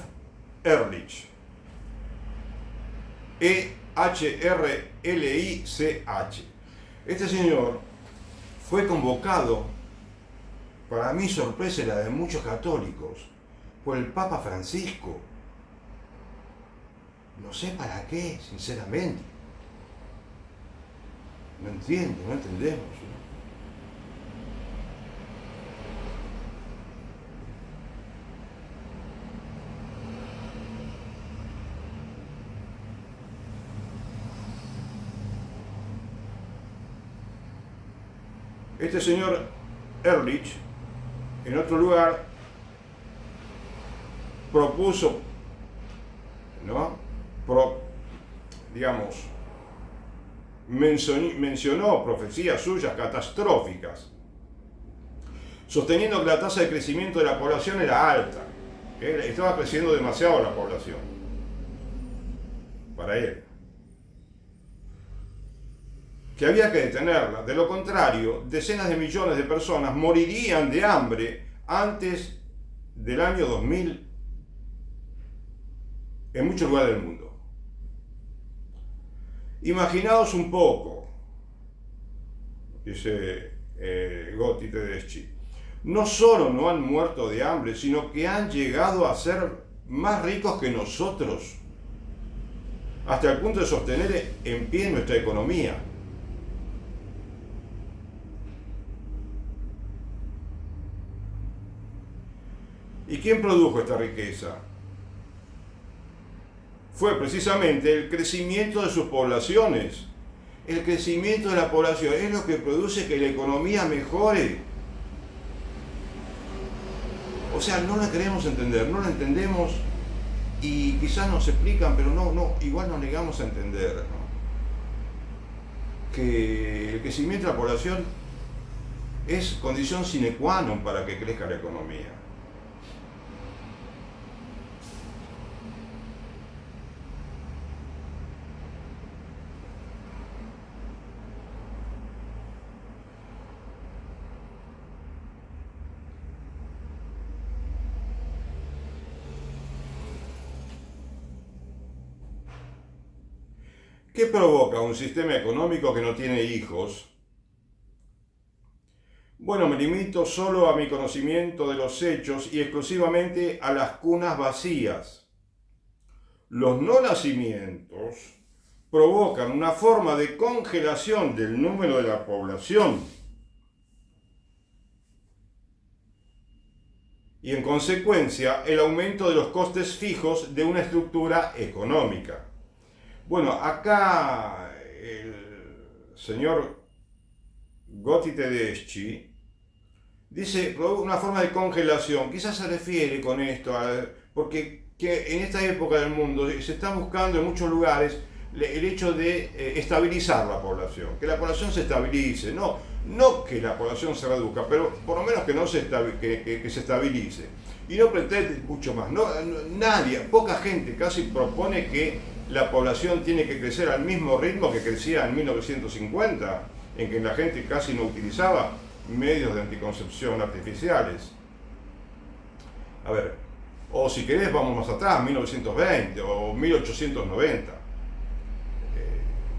Ehrlich, E-H-R-L-I-C-H. Este señor fue convocado, para mi sorpresa y la de muchos católicos, por el Papa Francisco. No sé para qué, sinceramente. No entiendo, no entendemos, ¿no? Este señor Ehrlich, en otro lugar, propuso, mencionó profecías suyas catastróficas, sosteniendo que la tasa de crecimiento de la población era alta, que estaba creciendo demasiado la población, para él, que había que detenerla. De lo contrario, decenas de millones de personas morirían de hambre antes del año 2000 en muchos lugares del mundo. Imaginaos un poco, dice Gotti Tedeschi, no solo no han muerto de hambre, sino que han llegado a ser más ricos que nosotros, hasta el punto de sostener en pie nuestra economía. ¿Y quién produjo esta riqueza? Fue precisamente el crecimiento de sus poblaciones. El crecimiento de la población es lo que produce que la economía mejore. O sea, no la queremos entender, no la entendemos y quizás nos explican, pero igual nos negamos a entender, ¿no? Que el crecimiento de la población es condición sine qua non para que crezca la economía. ¿Qué provoca un sistema económico que no tiene hijos? Bueno, me limito solo a mi conocimiento de los hechos y exclusivamente a las cunas vacías. Los no nacimientos provocan una forma de congelación del número de la población y en consecuencia el aumento de los costes fijos de una estructura económica. Bueno, acá el señor Gotti Tedeschi dice una forma de congelación. Quizás se refiere con esto porque en esta época del mundo se está buscando en muchos lugares el hecho de estabilizar la población, que la población se estabilice, no que la población se reduzca, pero por lo menos que se estabilice. Y no pretende mucho más. Nadie, poca gente casi propone que la población tiene que crecer al mismo ritmo que crecía en 1950, en que la gente casi no utilizaba medios de anticoncepción artificiales. A ver, o si querés vamos más atrás, 1920 o 1890.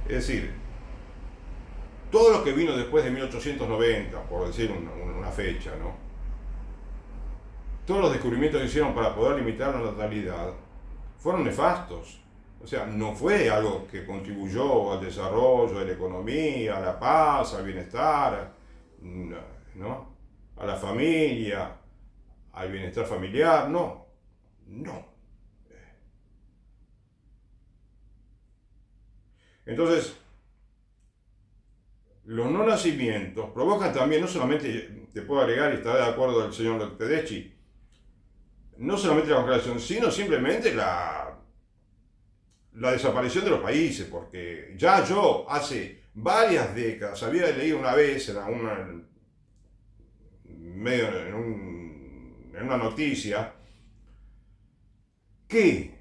Es decir, todo lo que vino después de 1890, por decir una fecha, ¿no? Todos los descubrimientos que hicieron para poder limitar la natalidad fueron nefastos. O sea, no fue algo que contribuyó al desarrollo de la economía, a la paz, al bienestar, ¿no? A la familia, al bienestar familiar, no. Entonces, los no nacimientos provocan también, no solamente, te puedo agregar, y estará de acuerdo el señor Tedeschi, no solamente la congelación, sino simplemente la desaparición de los países, porque ya yo hace varias décadas había leído una vez en una noticia que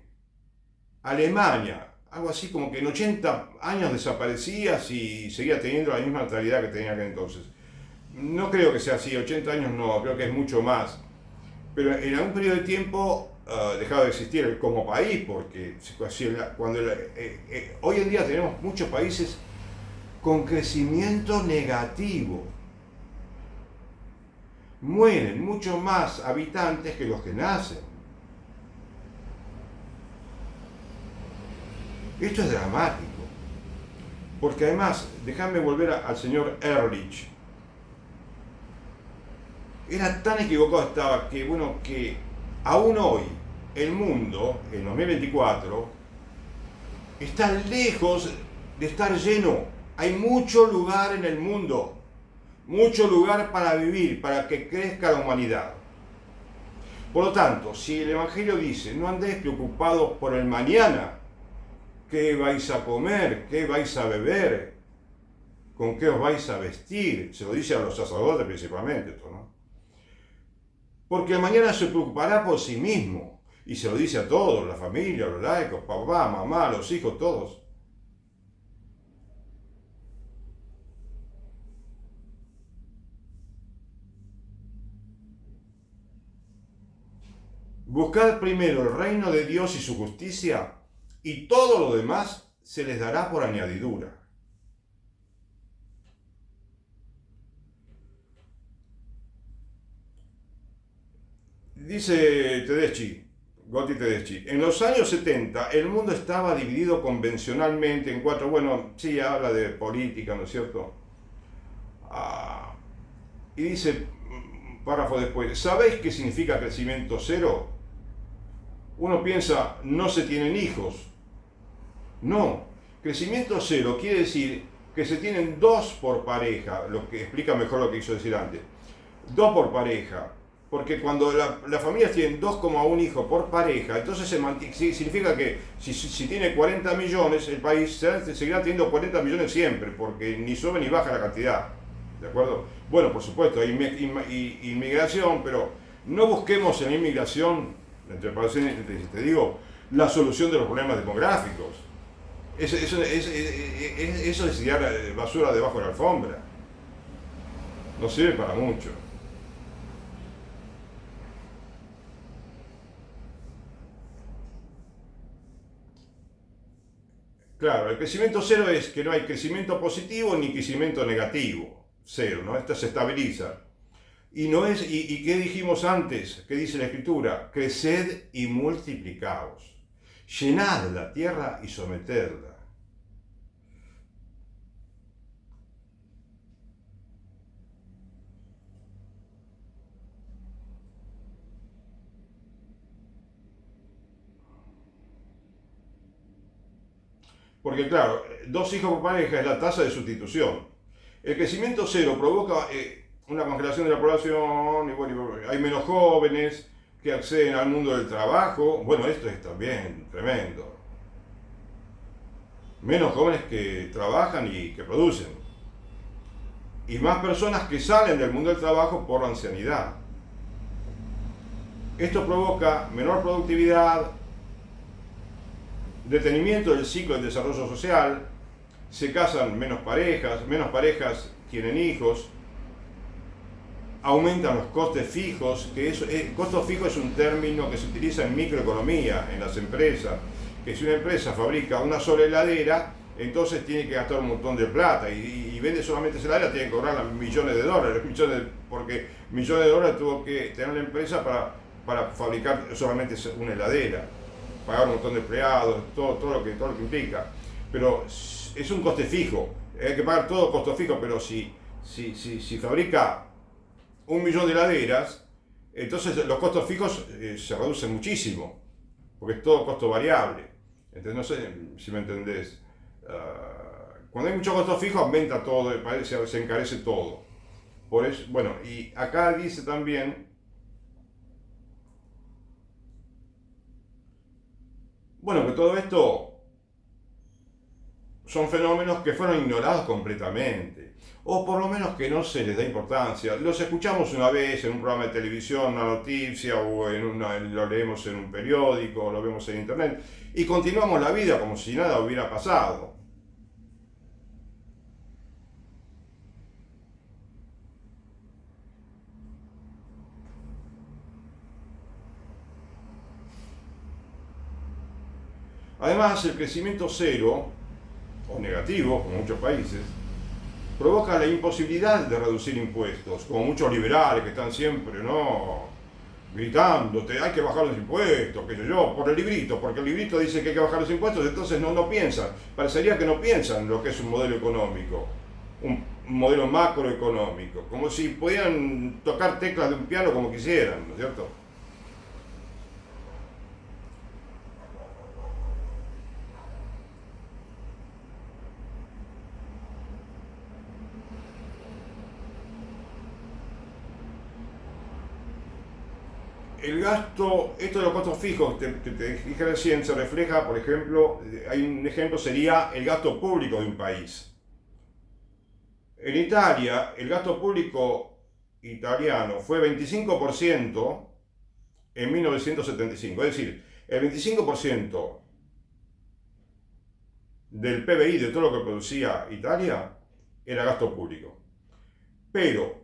Alemania, algo así como que en 80 años desaparecía y seguía teniendo la misma natalidad que tenía aquel entonces. No creo que sea así, 80 años no, creo que es mucho más. Pero en algún periodo de tiempo dejaba de existir como país, porque hoy en día tenemos muchos países con crecimiento negativo. Mueren mucho más habitantes que los que nacen. Esto es dramático, porque además, déjame volver al señor Ehrlich. Era tan equivocado estaba que aún hoy el mundo, en 2024, está lejos de estar lleno. Hay mucho lugar en el mundo, mucho lugar para vivir, para que crezca la humanidad. Por lo tanto, si el Evangelio dice, no andéis preocupados por el mañana, qué vais a comer, qué vais a beber, con qué os vais a vestir, se lo dice a los sacerdotes principalmente esto, ¿no? Porque el mañana se preocupará por sí mismo, y se lo dice a todos, la familia, los laicos, papá, mamá, los hijos, todos. Buscad primero el reino de Dios y su justicia, y todo lo demás se les dará por añadidura. Dice Tedeschi, Gotti Tedeschi. En los años 70 el mundo estaba dividido convencionalmente en cuatro, bueno, sí, habla de política, ¿no es cierto? Ah, y dice, párrafo después, ¿sabéis qué significa crecimiento cero? Uno piensa, no se tienen hijos. No, crecimiento cero quiere decir que se tienen dos por pareja, lo que explica mejor lo que quiso decir antes. Dos por pareja, porque cuando las familias tienen 2,1 hijos por pareja, entonces significa que si tiene 40 millones, el país seguirá teniendo 40 millones siempre, porque ni sube ni baja la cantidad. ¿De acuerdo? Bueno, por supuesto, hay inmigración, pero no busquemos en la inmigración, entre paréntesis, te digo, la solución de los problemas demográficos. Eso es tirar basura debajo de la alfombra. No sirve para mucho. Claro, el crecimiento cero es que no hay crecimiento positivo ni crecimiento negativo. Cero, ¿no? Esto se estabiliza. Y no es, y ¿qué dijimos antes? ¿Qué dice la Escritura? Creced y multiplicaos. Llenad la tierra y sometedla. Porque claro, 2 hijos por pareja es la tasa de sustitución. El crecimiento cero provoca una congelación de la población, y bueno, hay menos jóvenes que acceden al mundo del trabajo. Bueno, esto es también tremendo. Menos jóvenes que trabajan y que producen. Y más personas que salen del mundo del trabajo por la ancianidad. Esto provoca menor productividad, detenimiento del ciclo del desarrollo social, se casan menos parejas tienen hijos, aumentan los costes fijos, costo fijo es un término que se utiliza en microeconomía, en las empresas, que si una empresa fabrica una sola heladera, entonces tiene que gastar un montón de plata y vende solamente esa heladera, tiene que cobrar millones de dólares, porque millones de dólares tuvo que tener la empresa para fabricar solamente una heladera, pagar un montón de empleados, todo lo que implica. Pero es un coste fijo, hay que pagar todo costo fijo, pero si fabrica 1 millón de heladeras, entonces los costos fijos se reducen muchísimo, porque es todo costo variable. Entonces, no sé si me entendés. Cuando hay mucho costo fijo, aumenta todo, se encarece todo. Por eso, bueno, y acá dice también, bueno, que todo esto son fenómenos que fueron ignorados completamente, o por lo menos que no se les da importancia. Los escuchamos una vez en un programa de televisión, una noticia, o lo leemos en un periódico, o lo vemos en internet, y continuamos la vida como si nada hubiera pasado. Además, el crecimiento cero, o negativo, como en muchos países, provoca la imposibilidad de reducir impuestos, como muchos liberales que están siempre, ¿no?, gritándote, hay que bajar los impuestos, qué sé yo, por el librito, porque el librito dice que hay que bajar los impuestos, entonces no piensan, parecería que no piensan lo que es un modelo económico, un modelo macroeconómico, como si pudieran tocar teclas de un piano como quisieran, ¿no es cierto? El gasto, esto de los costos fijos que te dije recién, se refleja, por ejemplo, hay un ejemplo, sería el gasto público de un país. En Italia, el gasto público italiano fue 25% en 1975, es decir, el 25% del PBI, de todo lo que producía Italia, era gasto público. Pero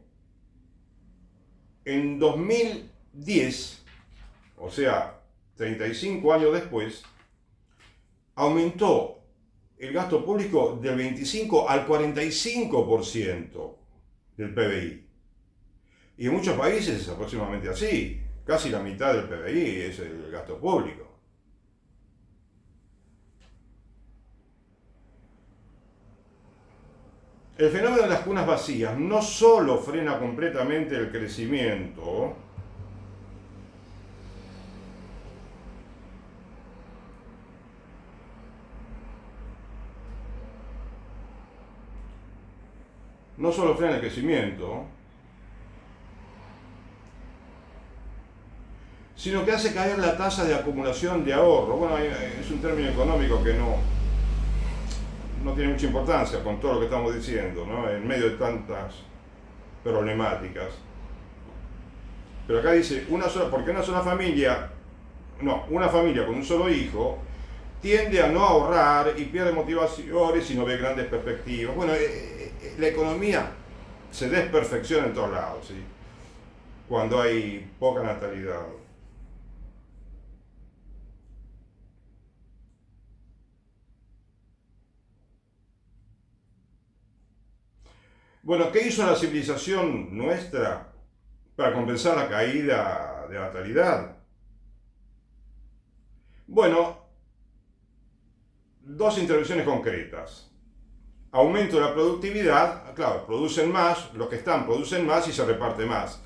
en 2010, o sea, 35 años después, aumentó el gasto público del 25 al 45% del PBI. Y en muchos países es aproximadamente así. casi la mitad del PBI es el gasto público. El fenómeno de las cunas vacías no solo frena completamente el crecimiento, no solo frena el crecimiento, sino que hace caer la tasa de acumulación de ahorro. Bueno, es un término económico que no tiene mucha importancia con todo lo que estamos diciendo, ¿no? En medio de tantas problemáticas. Pero acá dice, porque una sola familia, una familia con un solo hijo tiende a no ahorrar y pierde motivaciones y no ve grandes perspectivas. Bueno, la economía se desperfecciona en todos lados, ¿sí? Cuando hay poca natalidad. Bueno, ¿qué hizo la civilización nuestra para compensar la caída de la natalidad? Bueno, dos intervenciones concretas. Aumento de la productividad, claro, producen más, los que están producen más y se reparte más.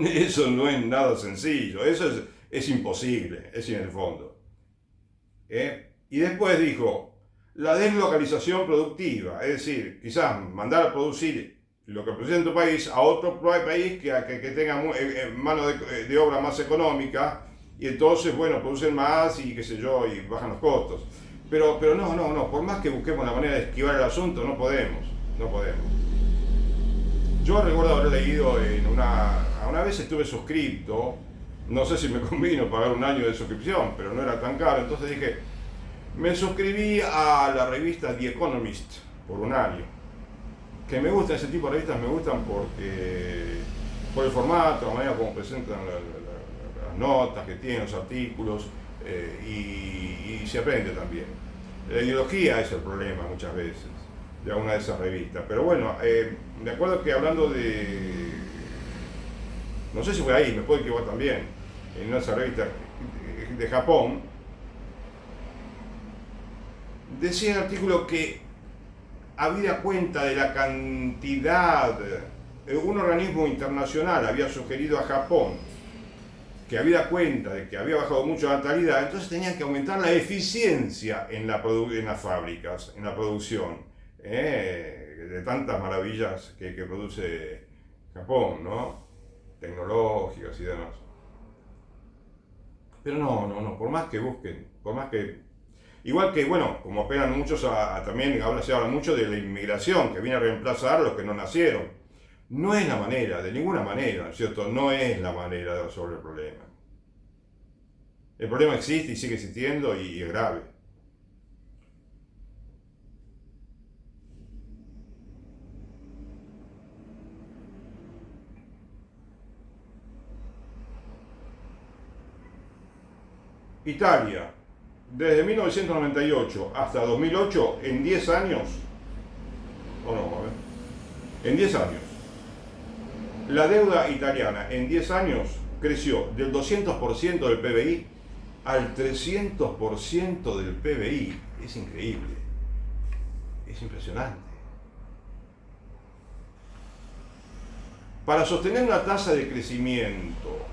Eso no es nada sencillo, eso es imposible, es en el fondo. Y después dijo, la deslocalización productiva, es decir, quizás mandar a producir lo que produce en tu país a otro país que tenga mano de obra más económica, y entonces, bueno, producen más y qué sé yo, y bajan los costos. Pero no, por más que busquemos la manera de esquivar el asunto, no podemos. Yo recuerdo haber leído una vez estuve suscripto, no sé si me convino pagar un año de suscripción, pero no era tan caro, entonces dije, me suscribí a la revista The Economist por un año. Que me gustan ese tipo de revistas, me gustan por el formato, la manera como presentan las notas que tienen, los artículos, y se aprende también. La ideología es el problema muchas veces de alguna de esas revistas. Pero bueno, me acuerdo que hablando no sé si fue ahí, me puedo equivocar también, en una de esas revistas de Japón, decía el artículo que habida cuenta de la cantidad, un organismo internacional había sugerido a Japón que habida cuenta de que había bajado mucho la natalidad, entonces tenían que aumentar la eficiencia en las fábricas, en la producción, de tantas maravillas que produce Japón, ¿no? Tecnológicas y demás. Pero no, por más que busquen, por más que... Igual que, bueno, como apelan muchos también se habla mucho de la inmigración, que viene a reemplazar a los que no nacieron. No es la manera, de ninguna manera, ¿no es cierto? No es la manera de resolver el problema. El problema existe y sigue existiendo y es grave. Italia, desde 1998 hasta 2008, en 10 años, en 10 años, la deuda italiana en 10 años creció del 200% del PBI al 300% del PBI. Es increíble, es impresionante. Para sostener una tasa de crecimiento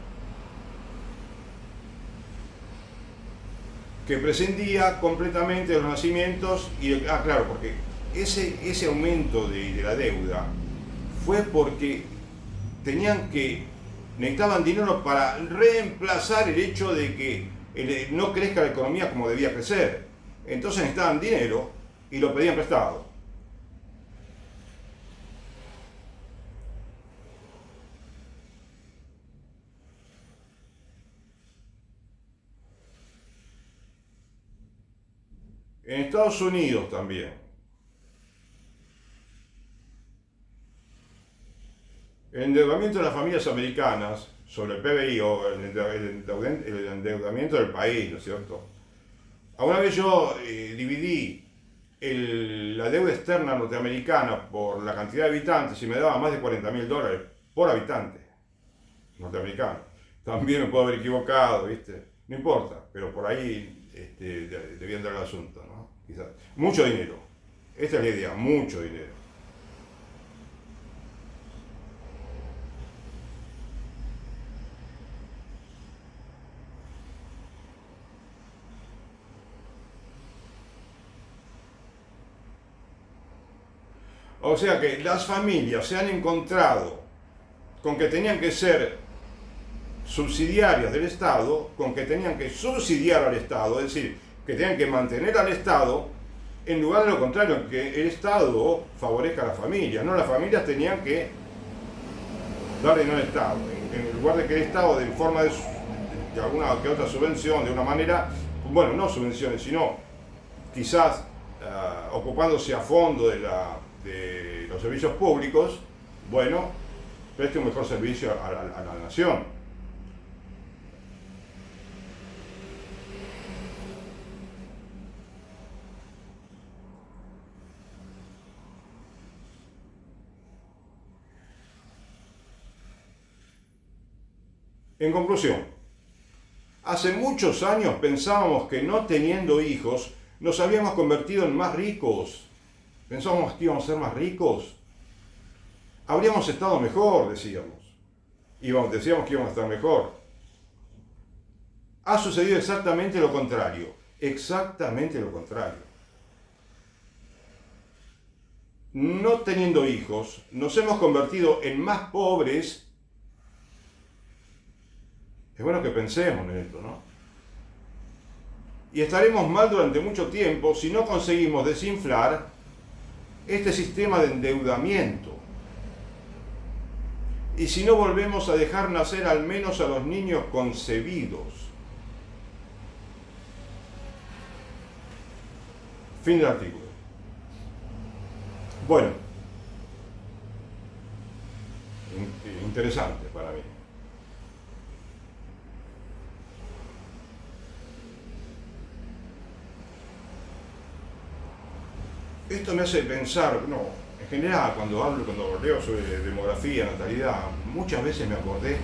que prescindía completamente de los nacimientos claro, porque ese aumento de la deuda fue porque necesitaban dinero para reemplazar el hecho de que no crezca la economía como debía crecer. Entonces necesitaban dinero y lo pedían prestado. En Estados Unidos también. El endeudamiento de las familias americanas sobre el PBI o el endeudamiento del país, ¿no es cierto? Alguna vez yo dividí la deuda externa norteamericana por la cantidad de habitantes y me daba más de $40.000 por habitante norteamericano. también me puedo haber equivocado, ¿viste? No importa, pero por ahí debía entrar el asunto, ¿no? Quizás. Mucho dinero. Esta es la idea, mucho dinero. O sea que las familias se han encontrado con que tenían que ser subsidiarias del Estado, con que tenían que subsidiar al Estado, es decir, que tenían que mantener al Estado, en lugar de lo contrario, que el Estado favorezca a las familias, no, las familias tenían que dar dinero al Estado, en lugar de que el Estado, en forma de alguna que otra subvención, de una manera, bueno, no subvenciones, sino quizás ocupándose a fondo de los servicios públicos, bueno, preste un mejor servicio a la nación. En conclusión, hace muchos años pensábamos que no teniendo hijos nos habíamos convertido en más ricos. Pensábamos que íbamos a ser más ricos. Habríamos estado mejor, decíamos. Decíamos que íbamos a estar mejor. Ha sucedido exactamente lo contrario. Exactamente lo contrario. No teniendo hijos, nos hemos convertido en más pobres. Es bueno que pensemos en esto, ¿no? Y estaremos mal durante mucho tiempo si no conseguimos desinflar este sistema de endeudamiento. Y si no volvemos a dejar nacer al menos a los niños concebidos. Fin del artículo. Bueno, interesante para mí. Esto me hace pensar, no, en general cuando leo sobre demografía, natalidad, muchas veces me acordé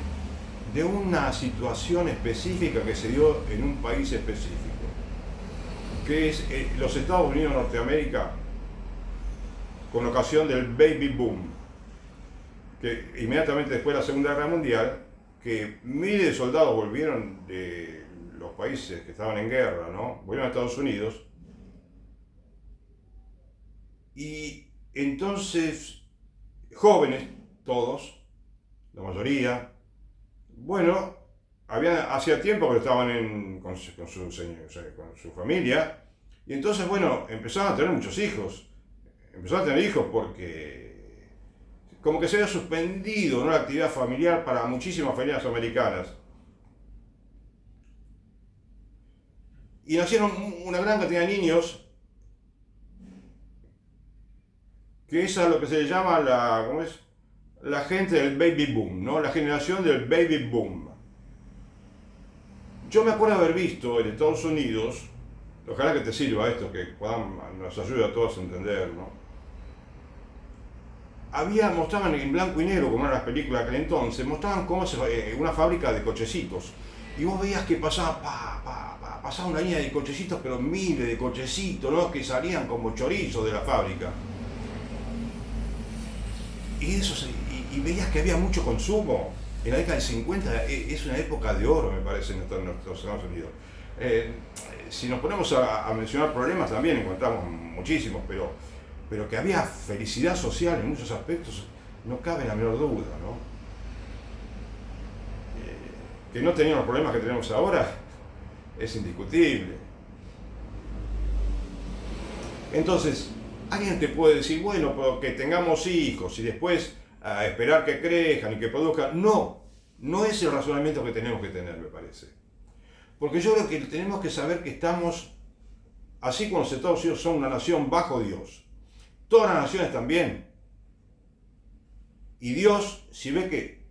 de una situación específica que se dio en un país específico, que es los Estados Unidos de Norteamérica, con ocasión del baby boom, que inmediatamente después de la Segunda Guerra Mundial, que miles de soldados volvieron de los países que estaban en guerra, ¿no? Volvieron a Estados Unidos. Y entonces, jóvenes, todos, la mayoría, bueno, hacía tiempo que estaban con su familia, y entonces, bueno, empezaron a tener muchos hijos. Empezaron a tener hijos porque como que se había suspendido, ¿no?, la actividad familiar para muchísimas familias americanas. Y nacieron una gran cantidad de niños, que es a lo que se le llama la gente del baby boom, ¿no? La generación del baby boom. Yo me acuerdo haber visto en Estados Unidos, ojalá que te sirva esto, que nos ayude a todos a entender, ¿no? Mostraban en blanco y negro, como eran las películas de aquel entonces, mostraban cómo una fábrica de cochecitos. Y vos veías que pasaba una línea de cochecitos, pero miles de cochecitos, ¿no?, que salían como chorizos de la fábrica. Y veías que había mucho consumo. En la década del 50 es una época de oro, me parece, en los Estados Unidos. Si nos ponemos a mencionar problemas, también encontramos muchísimos, pero que había felicidad social en muchos aspectos, no cabe la menor duda, ¿no? Que no teníamos los problemas que tenemos ahora es indiscutible. Entonces, alguien te puede decir, bueno, pero que tengamos hijos y después esperar que crezcan y que produzcan. No, no es el razonamiento que tenemos que tener, me parece. Porque yo creo que tenemos que saber que estamos, así como los Estados Unidos son una nación bajo Dios, todas las naciones también. Y Dios, si ve que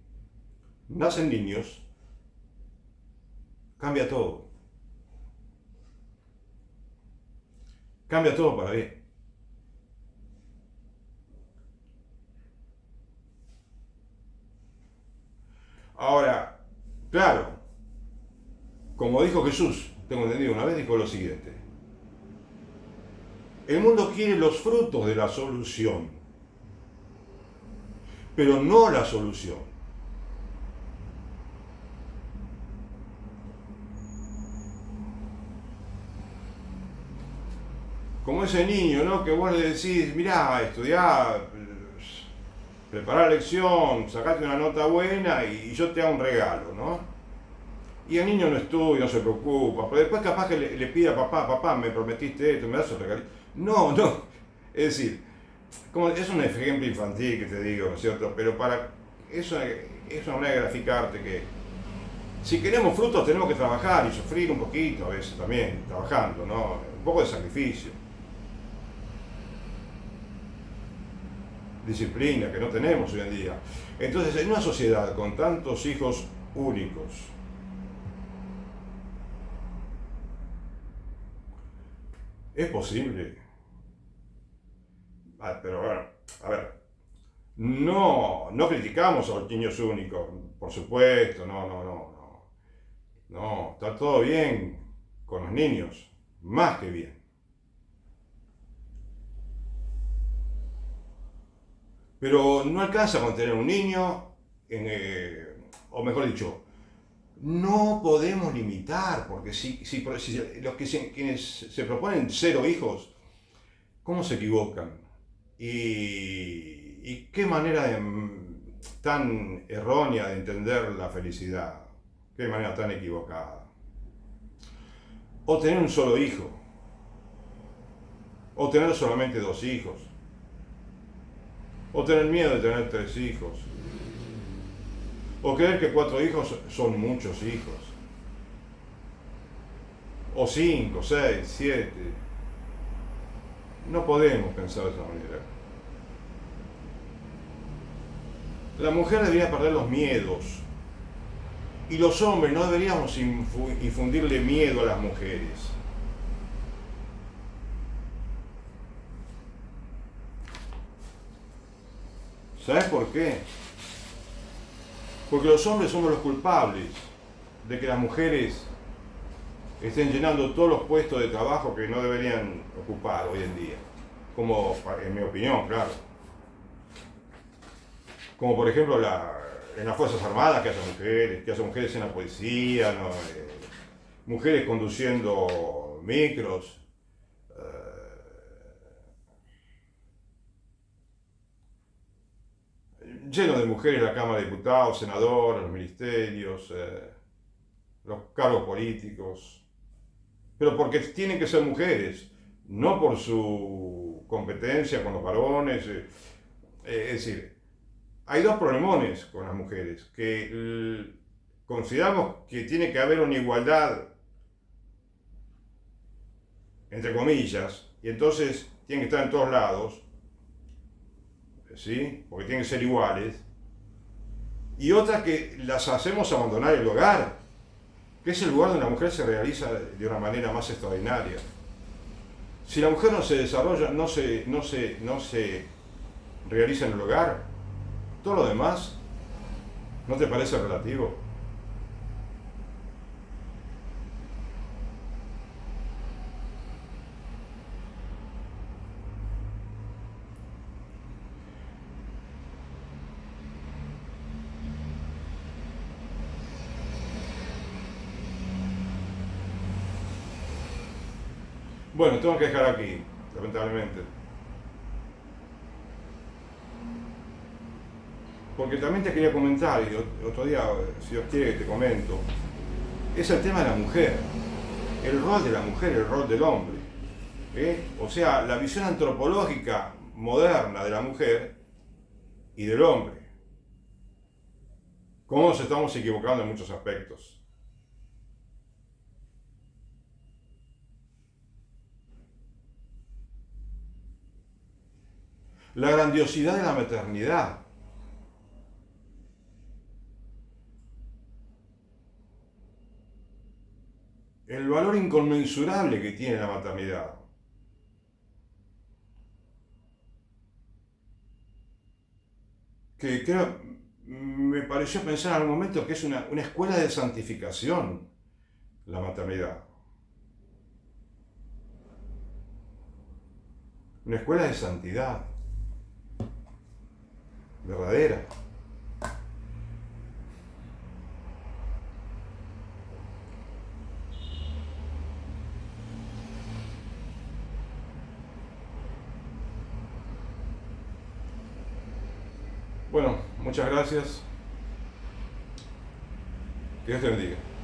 nacen niños, cambia todo. Cambia todo para bien. Ahora, claro, como dijo Jesús, tengo entendido una vez, dijo lo siguiente: el mundo quiere los frutos de la solución, pero no la solución. Como ese niño, ¿no? Que vos le decís, mirá, estudiá, prepará la lección, sacate una nota buena y yo te hago un regalo, ¿no? Y el niño no estudia, no se preocupa, pero después capaz que le pide a papá, papá, me prometiste esto, me das un regalito. No, no, es decir, como es un ejemplo infantil que te digo, ¿no es cierto? Pero para eso es una manera de graficarte que si queremos frutos tenemos que trabajar y sufrir un poquito a veces también, trabajando, ¿no? Un poco de sacrificio. Disciplina que no tenemos hoy en día. Entonces, en una sociedad con tantos hijos únicos, es posible. Pero bueno, a ver, no criticamos a los niños únicos, por supuesto, no, está todo bien con los niños, más que bien. Pero no alcanza con tener un niño, o mejor dicho, no podemos limitar, porque si quienes se proponen 0 hijos, ¿cómo se equivocan? Y qué manera tan errónea de entender la felicidad, qué manera tan equivocada. O tener un solo hijo, o tener solamente 2 hijos, o tener miedo de tener 3 hijos, o creer que 4 hijos son muchos hijos, o 5, 6, 7. No podemos pensar de esa manera. La mujer debería perder los miedos, y los hombres no deberíamos infundirle miedo a las mujeres. ¿Sabes por qué? Porque los hombres somos los culpables de que las mujeres estén llenando todos los puestos de trabajo que no deberían ocupar hoy en día. Como, en mi opinión, claro. Como por ejemplo en las Fuerzas Armadas que haya mujeres en la policía, ¿no? Mujeres conduciendo micros. Lleno de mujeres en la Cámara de Diputados, senadores, los ministerios, los cargos políticos. Pero porque tienen que ser mujeres, no por su competencia con los varones. Es decir, hay 2 problemones con las mujeres, que consideramos que tiene que haber una igualdad, entre comillas, y entonces tienen que estar en todos lados, ¿sí? Porque tienen que ser iguales. Y otra que las hacemos abandonar el hogar, que es el lugar donde la mujer se realiza de una manera más extraordinaria. Si la mujer no se desarrolla, no se realiza en el hogar, todo lo demás, ¿no te parece relativo? Bueno, tengo que dejar aquí, lamentablemente. Porque también te quería comentar, y otro día, si Dios quiere, te comento, es el tema de la mujer, el rol de la mujer, el rol del hombre. O sea, la visión antropológica moderna de la mujer y del hombre. Cómo nos estamos equivocando en muchos aspectos. La grandiosidad de la maternidad. El valor inconmensurable que tiene la maternidad. Que creo, me pareció pensar en algún momento que es una escuela de santificación, la maternidad. Una escuela de santidad, verdadera. Bueno, muchas gracias. Dios te bendiga.